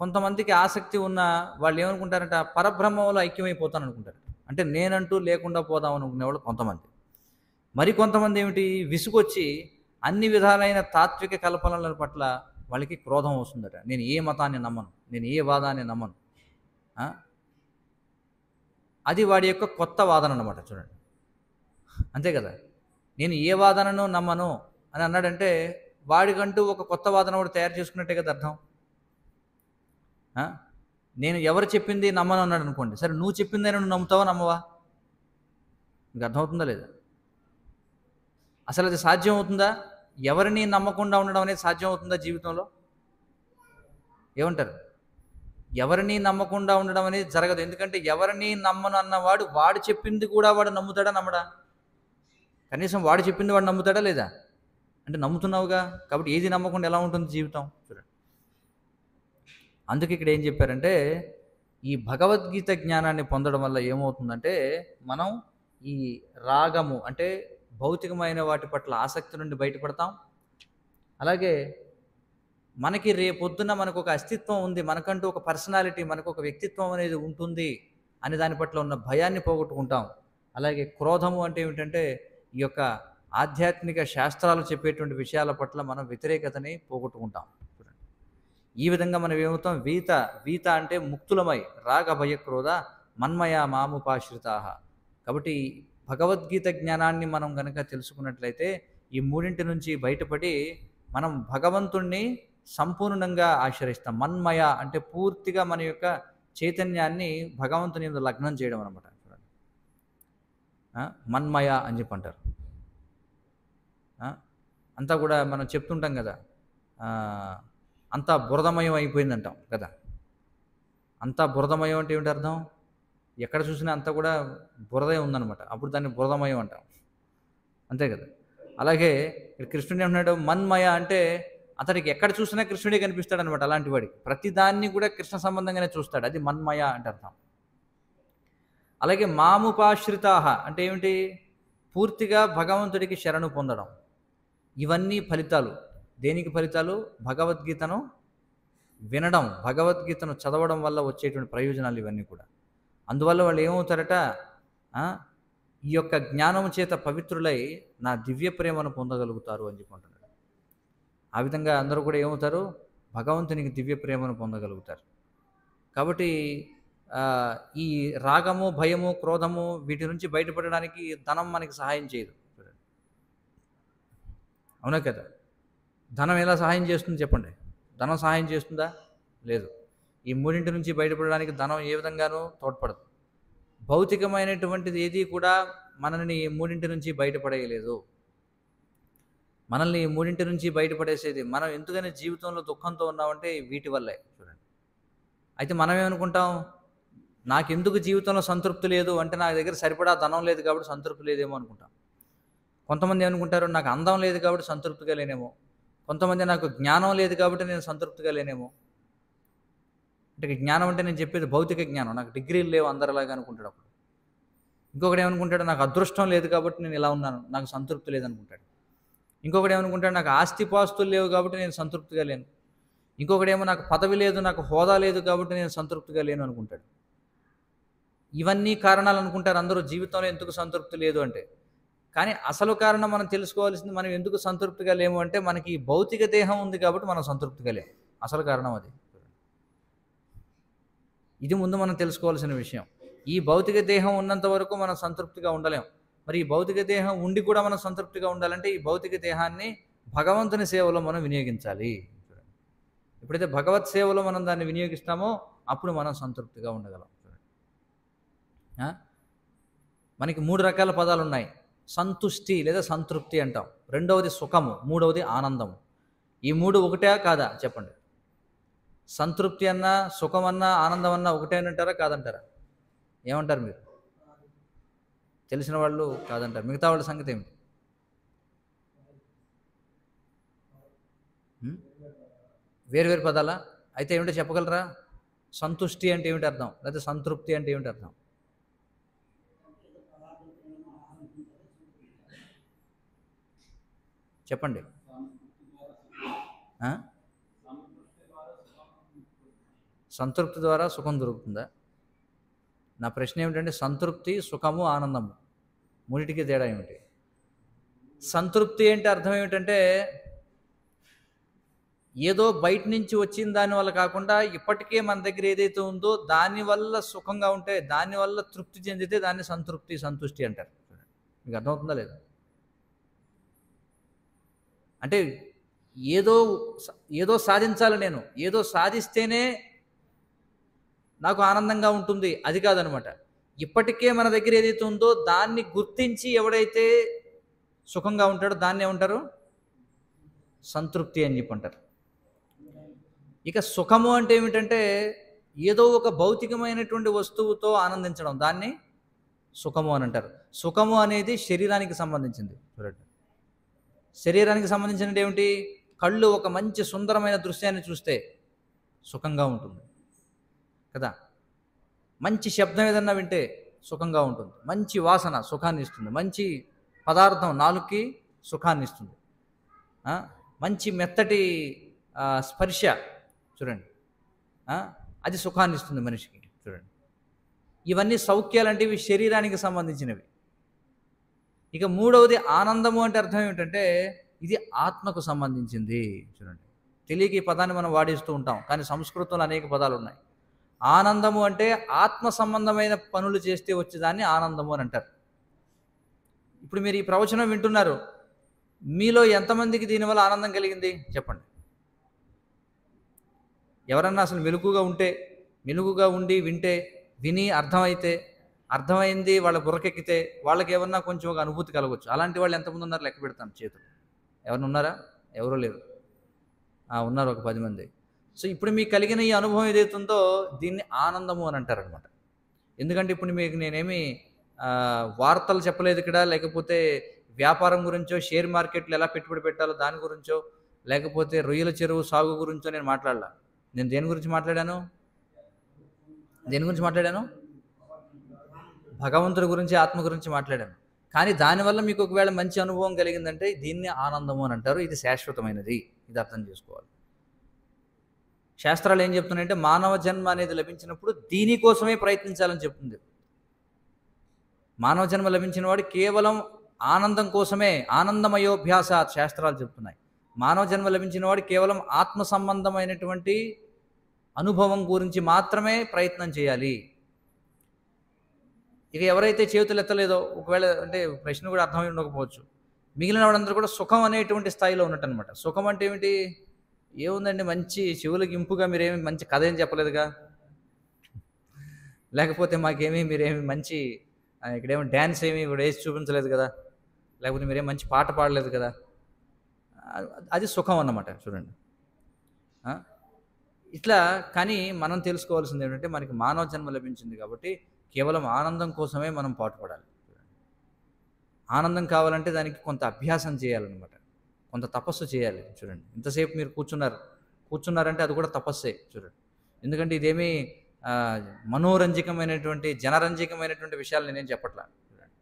కొంతమందికి ఆసక్తి ఉన్న వాళ్ళు ఏమనుకుంటారంట, పరబ్రహ్మంలో ఐక్యమైపోతాను అనుకుంటారు. అంటే నేనంటూ లేకుండా పోదాం అనుకునేవాళ్ళు కొంతమంది. మరి కొంతమంది ఏమిటి, విసుగొచ్చి అన్ని విధాలైన తాత్విక కల్పనల పట్ల వాళ్ళకి క్రోధం వస్తుందట. నేను ఏ మతాన్ని నమ్మను, నేను ఏ వాదాన్ని నమ్మను. అది వాడి యొక్క కొత్త వాదన అన్నమాట. చూడండి. అంతే కదా, నేను ఏ వాదనను నమ్మను అని అన్నాడంటే వాడికంటూ ఒక కొత్త వాదన కూడా తయారు చేసుకున్నట్టే కదా అర్థం. నేను ఎవరు చెప్పింది నమ్మను అన్నాడు అనుకోండి, సరే నువ్వు చెప్పిందని నువ్వు నమ్ముతావా నమ్మవా? నీకు అర్థమవుతుందా లేదా? అసలు అది సాధ్యం అవుతుందా? ఎవరిని నమ్మకుండా ఉండడం అనేది సాధ్యం అవుతుందా జీవితంలో? ఏమంటారు? ఎవరిని నమ్మకుండా ఉండడం అనేది జరగదు. ఎందుకంటే ఎవరిని నమ్మను అన్నవాడు వాడు చెప్పింది కూడా వాడు నమ్ముతాడా నమ్మడా? కనీసం వాడు చెప్పింది వాడు నమ్ముతాడా లేదా? అంటే నమ్ముతున్నావుగా, కాబట్టి ఏది నమ్మకుండా ఎలా ఉంటుంది జీవితం? చూడండి. అందుకే ఇక్కడ ఏం చెప్పారంటే ఈ భగవద్గీత జ్ఞానాన్ని పొందడం వల్ల ఏమవుతుందంటే మనం ఈ రాగము అంటే భౌతికమైన వాటి పట్ల ఆసక్తి నుండి బయటపడతాం. అలాగే మనకి రేపొద్దున మనకు ఒక అస్తిత్వం ఉంది, మనకంటూ ఒక పర్సనాలిటీ, మనకు ఒక వ్యక్తిత్వం అనేది ఉంటుంది అని దాని పట్ల ఉన్న భయాన్ని పోగొట్టుకుంటాం. అలాగే క్రోధము అంటే ఏమిటంటే ఈ యొక్క ఆధ్యాత్మిక శాస్త్రాలు చెప్పేటువంటి విషయాల పట్ల మనం వ్యతిరేకతని పోగొట్టుకుంటాం. చూడండి. ఈ విధంగా మనం ఏమవుతాం, వీత అంటే ముక్తులమై రాగ భయ క్రోధ మన్మయ మాముపాశ్రితాహ. కాబట్టి భగవద్గీత జ్ఞానాన్ని మనం గనక తెలుసుకున్నట్లయితే ఈ మూడింటి నుంచి బయటపడి మనం భగవంతుణ్ణి సంపూర్ణంగా ఆశ్రయిస్తాం. మన్మయ అంటే పూర్తిగా మన యొక్క చైతన్యాన్ని భగవంతుని యందు లగ్నం చేయడం అనమాట. మన్మయ అని చెప్పి అంటారు. అంతా కూడా మనం చెప్తుంటాం కదా, అంతా బురదమయం అయిపోయిందంటాం కదా. అంతా బురదమయం అంటే ఏమిటి అర్థం? ఎక్కడ చూసినా అంతా కూడా బురదే ఉందన్నమాట. అప్పుడు దాన్ని బురదమయం అంటాం, అంతే కదా. అలాగే ఇక్కడ కృష్ణుడు ఏమన్నాడు? మన్మయ అంటే అతడికి ఎక్కడ చూసినా కృష్ణుడే కనిపిస్తాడు అనమాట. అలాంటి వాడికి ప్రతిదాన్ని కూడా కృష్ణ సంబంధంగానే చూస్తాడు. అది మన్మయ అంటే అర్థం. అలాగే మాముపాశ్రితాహ అంటే ఏమిటి? పూర్తిగా భగవంతుడికి శరణు పొందడం. ఇవన్నీ ఫలితాలు. దేనికి ఫలితాలు? భగవద్గీతను వినడం, భగవద్గీతను చదవడం వల్ల వచ్చేటువంటి ప్రయోజనాలు ఇవన్నీ కూడా. అందువల్ల వాళ్ళు ఏమవుతారట? ఈ యొక్క జ్ఞానము చేత పవిత్రులై నా దివ్య ప్రేమను పొందగలుగుతారు అని చెప్పుకుంటున్నాడు. ఆ విధంగా అందరూ కూడా ఏమవుతారు? భగవంతునికి దివ్య ప్రేమను పొందగలుగుతారు. కాబట్టి ఈ రాగము, భయము, క్రోధము వీటి నుంచి బయటపడడానికి ధనం మనకి సహాయం చేయదు. అవునా కదా? ధనం ఎలా సహాయం చేస్తుంది చెప్పండి? ధనం సహాయం చేస్తుందా? లేదు. ఈ మూడింటి నుంచి బయటపడడానికి ధనం ఏ విధంగానూ తోడ్పడదు. భౌతికమైనటువంటిది ఏది కూడా మనల్ని ఈ మూడింటి నుంచి బయటపడేయలేదు. మనల్ని ఈ మూడింటి నుంచి బయటపడేసేది, మనం ఎందుకని జీవితంలో దుఃఖంతో ఉన్నామంటే వీటి వల్లే. చూడండి, అయితే మనం ఏమనుకుంటాం? నాకెందుకు జీవితంలో సంతృప్తి లేదు అంటే నా దగ్గర సరిపడా ధనం లేదు కాబట్టి సంతృప్తి లేదేమో అనుకుంటాం. కొంతమంది ఏమనుకుంటారు? నాకు అందం లేదు కాబట్టి సంతృప్తిగా లేనేమో. కొంతమంది నాకు జ్ఞానం లేదు కాబట్టి నేను సంతృప్తిగా లేనేమో. అంటే జ్ఞానం అంటే నేను చెప్పేది భౌతిక జ్ఞానం. నాకు డిగ్రీలు లేవు అందరిలాగా అనుకుంటాడు అప్పుడు. ఇంకొకటి ఏమనుకుంటాడు? నాకు అదృష్టం లేదు కాబట్టి నేను ఇలా ఉన్నాను, నాకు సంతృప్తి లేదనుకుంటాడు. ఇంకొకటి ఏమనుకుంటాడు? నాకు ఆస్తిపాస్తులు లేవు కాబట్టి నేను సంతృప్తిగా లేను. ఇంకొకడేమో నాకు పదవి లేదు, నాకు హోదా లేదు కాబట్టి నేను సంతృప్తిగా లేను అనుకుంటాడు. ఇవన్నీ కారణాలు అనుకుంటారు అందరూ జీవితంలో ఎందుకు సంతృప్తి లేదు అంటే. కానీ అసలు కారణం మనం తెలుసుకోవాల్సింది, మనం ఎందుకు సంతృప్తిగా లేము అంటే మనకి ఈ భౌతిక దేహం ఉంది కాబట్టి మనం సంతృప్తిగా లేము. అసలు కారణం అది. ఇది ముందు మనం తెలుసుకోవాల్సిన విషయం. ఈ భౌతిక దేహం ఉన్నంత వరకు మనం సంతృప్తిగా ఉండలేం. మరి ఈ భౌతిక దేహం ఉండి కూడా మనం సంతృప్తిగా ఉండాలంటే ఈ భౌతిక దేహాన్ని భగవంతుని సేవలో మనం వినియోగించాలి. ఎప్పుడైతే భగవత్ సేవలో మనం దాన్ని వినియోగిస్తామో అప్పుడు మనం సంతృప్తిగా ఉండగలం. మనకి 3 రకాల పదాలు ఉన్నాయి. సంతుష్టి లేదా సంతృప్తి అంటాం, రెండవది సుఖము, మూడవది ఆనందము. ఈ 3 ఒకటే కాదా చెప్పండి? సంతృప్తి అన్నా, సుఖం అన్నా, ఆనందం అన్నా ఒకటే అంటారా కాదంటారా? ఏమంటారు మీరు? తెలిసిన వాళ్ళు కాదంటారు, మిగతా వాళ్ళ సంగతి ఏమిటి? వేరు పదాలా? అయితే ఏమిటో చెప్పగలరా? సంతుష్టి అంటే ఏమిటి అర్థం? లేదా సంతృప్తి అంటే ఏమిటి అర్థం? చెప్పండి. సంతృప్తి ద్వారా సుఖం దొరుకుతుందా? నా ప్రశ్న ఏమిటంటే సంతృప్తి, సుఖము, ఆనందము మూడిటికి తేడా ఏమిటి? సంతృప్తి అంటే అర్థం ఏమిటంటే ఏదో బయట నుంచి వచ్చిన దానివల్ల కాకుండా ఇప్పటికే మన దగ్గర ఏదైతే ఉందో దానివల్ల సుఖంగా ఉంటే, దానివల్ల తృప్తి చెందితే దాన్ని సంతృప్తి, సంతుష్టి అంటారు. మీకు అర్థమవుతుందా లేదా? అంటే ఏదో సాధించాలి, నేను ఏదో సాధిస్తేనే నాకు ఆనందంగా ఉంటుంది, అది కాదనమాట. ఇప్పటికే మన దగ్గర ఏదైతే ఉందో దాన్ని గుర్తించి ఎవడైతే సుఖంగా ఉంటాడో దాన్ని ఏమంటారు? సంతృప్తి అని చెప్పి అంటారు. ఇక సుఖము అంటే ఏమిటంటే ఏదో ఒక భౌతికమైనటువంటి వస్తువుతో ఆనందించడం, దాన్ని సుఖము అని అంటారు. సుఖము అనేది శరీరానికి సంబంధించింది. చూడండి, శరీరానికి సంబంధించినది ఏమిటి? కళ్ళు ఒక మంచి సుందరమైన దృశ్యాన్ని చూస్తే సుఖంగా ఉంటుంది కదా. మంచి శబ్దం ఏదన్నా వింటే సుఖంగా ఉంటుంది. మంచి వాసన సుఖాన్ని ఇస్తుంది. మంచి పదార్థం నాలుగుకి సుఖాన్ని ఇస్తుంది. మంచి మెత్తటి స్పర్శ చూడండి, అది సుఖాన్ని ఇస్తుంది మనిషికి. చూడండి, ఇవన్నీ సౌఖ్యాలు అంటే ఇవి శరీరానికి సంబంధించినవి. ఇక మూడవది ఆనందము అంటే అర్థం ఏమిటంటే ఇది ఆత్మకు సంబంధించింది. చూడండి, తెలియక ఈ పదాన్ని మనం వాడిస్తూ ఉంటాం, కానీ సంస్కృతంలో అనేక పదాలు ఉన్నాయి. ఆనందము అంటే ఆత్మ సంబంధమైన పనులు చేస్తే వచ్చేదాన్ని ఆనందము అని అంటారు. ఇప్పుడు మీరు ఈ ప్రవచనం వింటున్నారు, మీలో ఎంతమందికి దీనివల్ల ఆనందం కలిగింది చెప్పండి? ఎవరన్నా అసలు మెలుగుగా ఉండి వింటే, విని అర్థమైతే, అర్థమైంది వాళ్ళ బుర్రకెక్కితే, వాళ్ళకేమన్నా కొంచెం ఒక అనుభూతి కలగొచ్చు. అలాంటి వాళ్ళు ఎంతమంది ఉన్నారు లెక్క పెడతాను చేతులు. ఎవరైనా ఉన్నారా? ఎవరు లేరు. ఉన్నారు ఒక 10 మంది. సో, ఇప్పుడు మీకు కలిగిన ఈ అనుభవం ఏదైతే ఉందో దీన్ని ఆనందము అని అంటారనమాట. ఎందుకంటే ఇప్పుడు మీకు నేనేమి వార్తలు చెప్పలేదు ఇక్కడ. లేకపోతే వ్యాపారం గురించో, షేర్ మార్కెట్‌లో ఎలా పెట్టుబడి పెట్టాలో దాని గురించో, లేకపోతే రొయ్యల చెరువు సాగు గురించో నేను మాట్లాడలా. నేను దేని గురించి మాట్లాడాను? దేని గురించి మాట్లాడాను? భగవంతుడి గురించి, ఆత్మ గురించి మాట్లాడాను. కానీ దానివల్ల మీకు ఒకవేళ మంచి అనుభవం కలిగిందంటే దీన్ని ఆనందము అని అంటారు. ఇది శాశ్వతమైనది. ఇది అర్థం చేసుకోవాలి. శాస్త్రాలు ఏం చెప్తున్నాయంటే మానవ జన్మ అనేది లభించినప్పుడు దీనికోసమే ప్రయత్నించాలని చెప్తుంది. మానవ జన్మ లభించిన వాడు కేవలం ఆనందం కోసమే, ఆనందమయోభ్యాసాత్ శాస్త్రాలు చెప్తున్నాయి. మానవ జన్మ లభించిన వాడు కేవలం ఆత్మ సంబంధమైనటువంటి అనుభవం గురించి మాత్రమే ప్రయత్నం చేయాలి. ఇక ఎవరైతే చేతులు ఎత్తలేదో, ఒకవేళ అంటే ప్రశ్న కూడా అర్థమై ఉండకపోవచ్చు, మిగిలిన వాళ్ళందరూ కూడా సుఖం అనేటువంటి స్థాయిలో ఉన్నట్టనమాట. సుఖం అంటే ఏమిటి? ఏముందండి, మంచి చెవులకి ఇంపుగా మీరేమి మంచి కథ ఏం చెప్పలేదుగా, లేకపోతే మాకేమీ మీరేమి మంచి ఇక్కడేమో డ్యాన్స్ ఏమి కూడా వేసి చూపించలేదు కదా, లేకపోతే మీరేం మంచి పాట పాడలేదు కదా, అది సుఖం అన్నమాట. చూడండి ఇట్లా. కానీ మనం తెలుసుకోవాల్సింది ఏంటంటే మనకి మానవ జన్మ లభించింది కాబట్టి కేవలం ఆనందం కోసమే మనం పాటుపడాలి. ఆనందం కావాలంటే దానికి కొంత అభ్యాసం చేయాలన్నమాట, కొంత తపస్సు చేయాలి. చూడండి, ఇంతసేపు మీరు కూర్చున్నారంటే అది కూడా తపస్సే. చూడండి, ఎందుకంటే ఇదేమీ మనోరంజకమైనటువంటి జనరంజకమైనటువంటి విషయాలు నేనేం చెప్పట్లా. చూడండి,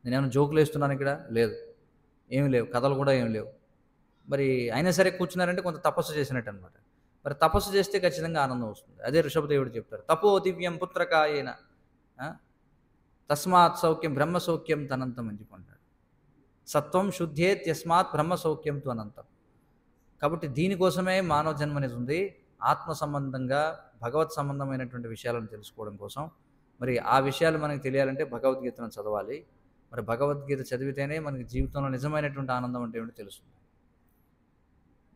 నేనేమైనా జోకులు వేస్తున్నాను ఇక్కడ? లేదు, ఏమి లేవు, కథలు కూడా ఏమి లేవు. మరి అయినా సరే కూర్చున్నారంటే కొంత తపస్సు చేసినట్టు అనమాట. మరి తపస్సు చేస్తే ఖచ్చితంగా ఆనందం వస్తుంది. అదే ఋషభదేవుడు చెప్తారు, తపో దివ్యం పుత్రకాయేన తస్మాత్ సౌఖ్యం బ్రహ్మ సౌఖ్యం తనంతం అని చెప్పంటాడు. సత్వం శుద్ధేత్ యస్మాత్ బ్రహ్మ సౌఖ్యం తు అనంతం. కాబట్టి దీనికోసమే మానవ జన్మ అనేది ఉంది, ఆత్మ సంబంధంగా భగవత్ సంబంధమైనటువంటి విషయాలను తెలుసుకోవడం కోసం. మరి ఆ విషయాలు మనకు తెలియాలంటే భగవద్గీతను చదవాలి. మరి భగవద్గీత చదివితేనే మనకి జీవితంలో నిజమైనటువంటి ఆనందం అంటే ఏమిటో తెలుస్తుంది.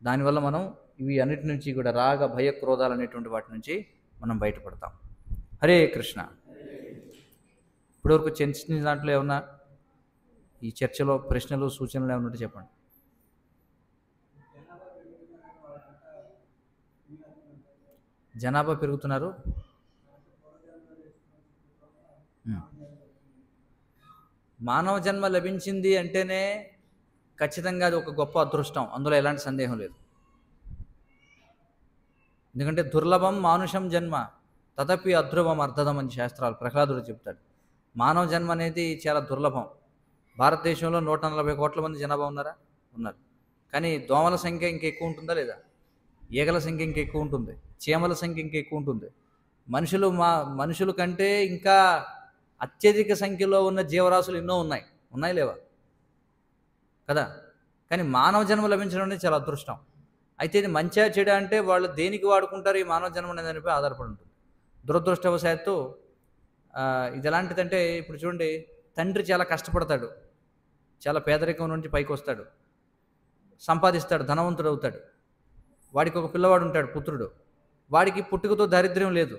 దానివల్ల మనం ఇవి అన్నిటి నుంచి కూడా రాగ భయ క్రోధాలు అనేటువంటి వాటి నుంచి మనం బయటపడతాం. హరే కృష్ణ. ఇప్పటివరకు చర్చించిన దాంట్లో ఏమన్నా ఈ చర్చలో ప్రశ్నలు సూచనలు ఏమన్నా చెప్పండి. జనాభా పెరుగుతున్నారు. మానవ జన్మ లభించింది అంటేనే ఖచ్చితంగా అది ఒక గొప్ప అదృష్టం, అందులో ఎలాంటి సందేహం లేదు. ఎందుకంటే దుర్లభం మానుషం జన్మ తదపి అధ్రువం అర్థదం అని శాస్త్రాలు ప్రహ్లాదుడు చెప్తాడు. మానవ జన్మ అనేది చాలా దుర్లభం. భారతదేశంలో 140 కోట్ల మంది జనాభా ఉన్నారు. కానీ దోమల సంఖ్య ఇంకా ఎక్కువ ఉంటుందా లేదా? ఈగల సంఖ్య ఇంకా ఎక్కువ ఉంటుంది, చీమల సంఖ్య ఇంకా ఎక్కువ ఉంటుంది. మనుషుల కంటే ఇంకా అత్యధిక సంఖ్యలో ఉన్న జీవరాశులు ఎన్నో ఉన్నాయి లేవా కదా. కానీ మానవ జన్మ లభించడం అనేది చాలా అదృష్టం. అయితే ఇది మంచిగా చెడు అంటే వాళ్ళు దేనికి వాడుకుంటారు ఈ మానవ జన్మ అనే దానిపై ఆధారపడి ఉంటుంది. దురదృష్టవశాత్తు ఇది ఎలాంటిదంటే ఇప్పుడు చూడండి, తండ్రి చాలా కష్టపడతాడు, చాలా పేదరికం నుంచి పైకి వస్తాడు, సంపాదిస్తాడు, ధనవంతుడు అవుతాడు. వాడికి ఒక పిల్లవాడు ఉంటాడు, పుత్రుడు. వాడికి పుట్టుకతో దారిద్ర్యం లేదు.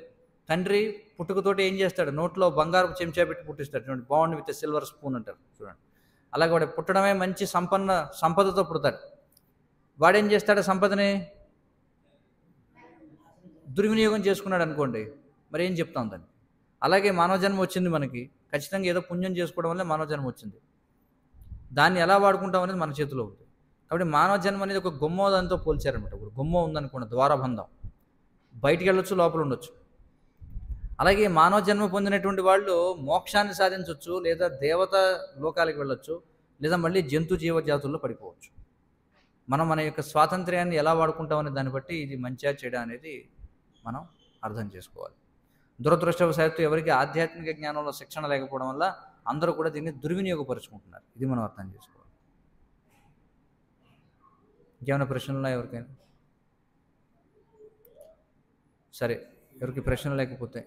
తండ్రి పుట్టుకతోటి ఏం చేస్తాడు, నోట్లో బంగారు చెంచా పెట్టి పుట్టిస్తాడు. చూడండి, బాండ్ విత్ సిల్వర్ స్పూన్ అంటారు. చూడండి, అలాగే వాడు పుట్టడమే మంచి సంపదతో పుడతాడు. వాడేం చేస్తాడు, సంపదని దుర్వినియోగం చేసుకున్నాడు అనుకోండి, మరి ఏం చెప్తాం దాన్ని. అలాగే మానవ జన్మ వచ్చింది మనకి, ఖచ్చితంగా ఏదో పుణ్యం చేసుకోవడం వల్లే మానవ జన్మ వచ్చింది. దాన్ని ఎలా వాడుకుంటాం అనేది మన చేతిలో ఉంది. కాబట్టి మానవ జన్మ అనేది ఒక గుమ్మ దానితో పోల్చారనమాట. ఇప్పుడు గుమ్మ ఉందనుకోండి, ద్వారబంధం, బయటికి వెళ్ళొచ్చు, లోపల ఉండొచ్చు. అలాగే మానవ జన్మ పొందినటువంటి వాళ్ళు మోక్షాన్ని సాధించవచ్చు, లేదా దేవత లోకాలకు వెళ్ళొచ్చు, లేదా మళ్ళీ జంతు జీవజాతుల్లో పడిపోవచ్చు. మనం మన యొక్క స్వాతంత్ర్యాన్ని ఎలా వాడుకుంటామనే దాన్ని బట్టి ఇది మంచిగా చెడా అనేది మనం అర్థం చేసుకోవాలి. దురదృష్టవశాత్తు ఎవరికి ఆధ్యాత్మిక జ్ఞానంలో శిక్షణ లేకపోవడం వల్ల అందరూ కూడా దీన్ని దుర్వినియోగపరుచుకుంటున్నారు. ఇది మనం అర్థం చేసుకోవాలి. ఇంకేమైనా ప్రశ్నలు ఉన్నాయా ఎవరికైనా? సరే, ఎవరికి ప్రశ్నలు లేకపోతే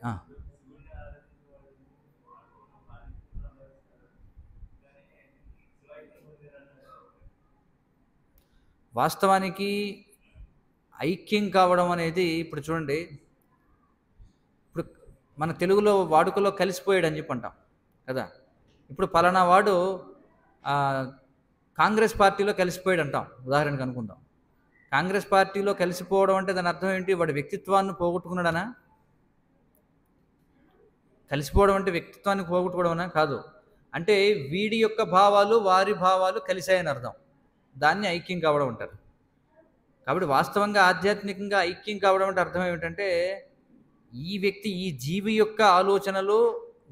వాస్తవానికి ఐక్యం కావడం అనేది ఇప్పుడు చూడండి, ఇప్పుడు మన తెలుగులో వాడుకలో కలిసిపోయాడు అని చెప్పి అంటాం కదా. ఇప్పుడు పలానా వాడు కాంగ్రెస్ పార్టీలో కలిసిపోయాడు అంటాం, ఉదాహరణకు అనుకుందాం. కాంగ్రెస్ పార్టీలో కలిసిపోవడం అంటే దాని అర్థం ఏంటి? వాడి వ్యక్తిత్వాన్ని పోగొట్టుకున్నాడనా? కలిసిపోవడం అంటే వ్యక్తిత్వాన్ని పోగొట్టుకోవడమనా? కాదు. అంటే వీడి యొక్క భావాలు వారి భావాలు కలిశాయని అర్థం. దాన్ని ఐక్యం కావడం అంటారు. కాబట్టి వాస్తవంగా ఆధ్యాత్మికంగా ఐక్యం కావడం అంటే అర్థం ఏమిటంటే, ఈ వ్యక్తి, ఈ జీవి యొక్క ఆలోచనలు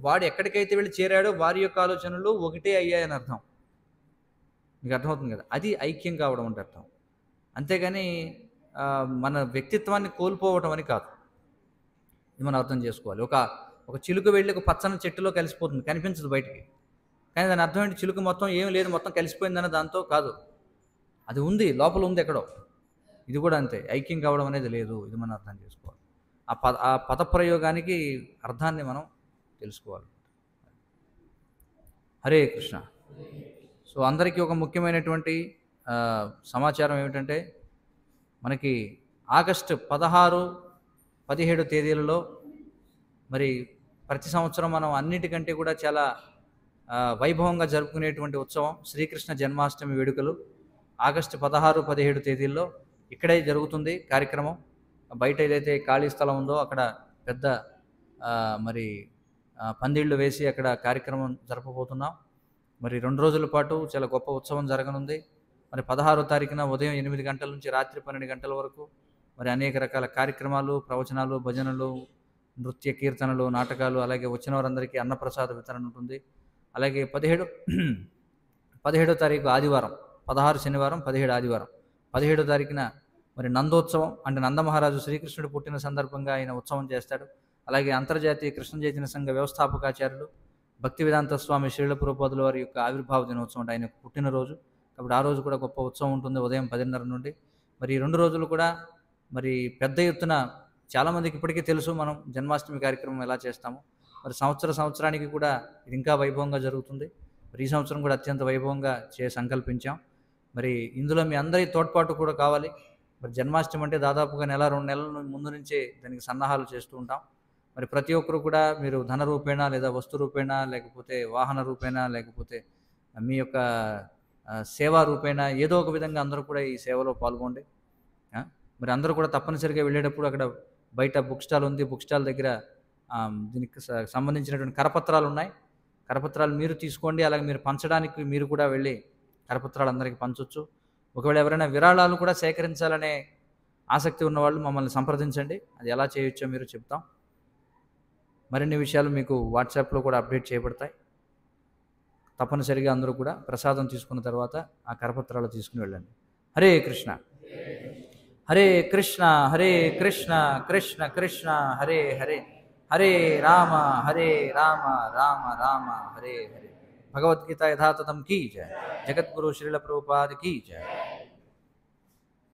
వాడు ఎక్కడికైతే వెళ్ళి చేరాడో వారి యొక్క ఆలోచనలు ఒకటే అయ్యాయని అర్థం. మీకు అర్థమవుతుంది కదా. అది ఐక్యం కావడం అంటే అర్థం. అంతేగాని మన వ్యక్తిత్వాన్ని కోల్పోవటం అని కాదు. ఇది మనం అర్థం చేసుకోవాలి. ఒక చిలుక వెళ్ళి ఒక పచ్చని చెట్టులో కలిసిపోతుంది, కనిపించదు బయటికి. కానీ దాని అర్థం ఏంటి? చిలుక మొత్తం ఏం లేదు, మొత్తం కలిసిపోయిందన్న దాంతో కాదు. అది ఉంది, లోపల ఉంది ఎక్కడో. ఇది కూడా అంతే, ఐక్యం కావడం అనేది లేదు. ఇది మనం అర్థం చేసుకోవాలి. ఆ పదప్రయోగానికి అర్థాన్ని మనం తెలుసుకోవాలి. హరే కృష్ణ. సో అందరికీ ఒక ముఖ్యమైనటువంటి సమాచారం ఏమిటంటే, మనకి ఆగస్టు 16, 17 తేదీలలో మరి ప్రతి సంవత్సరం మనం అన్నిటికంటే కూడా చాలా వైభవంగా జరుపుకునేటువంటి ఉత్సవం శ్రీకృష్ణ జన్మాష్టమి వేడుకలు. ఆగస్టు 16, 17 తేదీల్లో ఇక్కడే జరుగుతుంది కార్యక్రమం. బయట ఏదైతే ఖాళీ స్థలం ఉందో అక్కడ పెద్ద మరి పందిళ్ళు వేసి అక్కడ కార్యక్రమం జరపబోతున్నాం. మరి 2 రోజుల పాటు చాలా గొప్ప ఉత్సవం జరగనుంది. మరి 16వ తారీఖున ఉదయం 8 గంటల నుంచి రాత్రి 12 గంటల వరకు మరి అనేక రకాల కార్యక్రమాలు, ప్రవచనాలు, భజనలు, నృత్య కీర్తనలు, నాటకాలు, అలాగే వచ్చిన వారందరికీ అన్నప్రసాద వితరణ ఉంటుంది. అలాగే 17వ తారీఖు ఆదివారం, 16 శనివారం, 17 ఆదివారం, 17వ తారీఖున మరి నందోత్సవం, అంటే నందమహారాజు శ్రీకృష్ణుడు పుట్టిన సందర్భంగా ఆయన ఉత్సవం చేస్తాడు. అలాగే అంతర్జాతీయ కృష్ణ చైతన్య సంఘ వ్యవస్థాపకాచార్యులు భక్తి వేదాంత స్వామి శ్రీల ప్రభుపాదుల వారి యొక్క ఆవిర్భావ దినోత్సవం, అంటే ఆయన పుట్టినరోజు. కాబట్టి ఆ రోజు కూడా గొప్ప ఉత్సవం ఉంటుంది ఉదయం 10:30 నుండి. మరి 2 రోజులు కూడా మరి పెద్ద ఎత్తున, చాలామందికి ఇప్పటికీ తెలుసు మనం జన్మాష్టమి కార్యక్రమం ఎలా చేస్తామో. మరి సంవత్సరానికి కూడా ఇది ఇంకా వైభవంగా జరుగుతుంది. మరి ఈ సంవత్సరం కూడా అత్యంత వైభవంగా సంకల్పించాం. మరి ఇందులో మీ అందరి తోడ్పాటు కూడా కావాలి. మరి జన్మాష్టమి అంటే దాదాపుగా 1-2 నెలల ముందు నుంచే దానికి సన్నాహాలు చేస్తూ ఉంటాం. మరి ప్రతి ఒక్కరు కూడా మీరు ధన రూపేణ, లేదా వస్తు రూపేణ, లేకపోతే వాహన రూపేణ, లేకపోతే మీ యొక్క సేవా రూపేణ, ఏదో ఒక విధంగా అందరూ కూడా ఈ సేవలో పాల్గొండి. మరి అందరూ కూడా తప్పనిసరిగా వెళ్ళేటప్పుడు అక్కడ బయట బుక్ స్టాల్ ఉంది, బుక్ స్టాల్ దగ్గర దీనికి సంబంధించినటువంటి కరపత్రాలు ఉన్నాయి. కరపత్రాలు మీరు తీసుకోండి. అలాగే మీరు పంచడానికి మీరు కూడా వెళ్ళి కరపత్రాలు అందరికీ పంచవచ్చు. ఒకవేళ ఎవరైనా విరాళాలు కూడా సేకరించాలనే ఆసక్తి ఉన్నవాళ్ళు మమ్మల్ని సంప్రదించండి. అది ఎలా చేయొచ్చో మీరు చెప్తాం. మరిన్ని విషయాలు మీకు వాట్సాప్లో కూడా అప్డేట్ చేయబడతాయి. తప్పనిసరిగా అందరూ కూడా ప్రసాదం తీసుకున్న తర్వాత ఆ కరపత్రాలు తీసుకుని వెళ్ళండి. హరే కృష్ణ. హరే కృష్ణ హరే కృష్ణ కృష్ణ కృష్ణ హరే హరే, హరే రామ రామ రామ హరే హరే. భగవద్గీత యథాతథం కీ జయ. జగద్గురు శ్రీల ప్రభుపాద కీ జయ.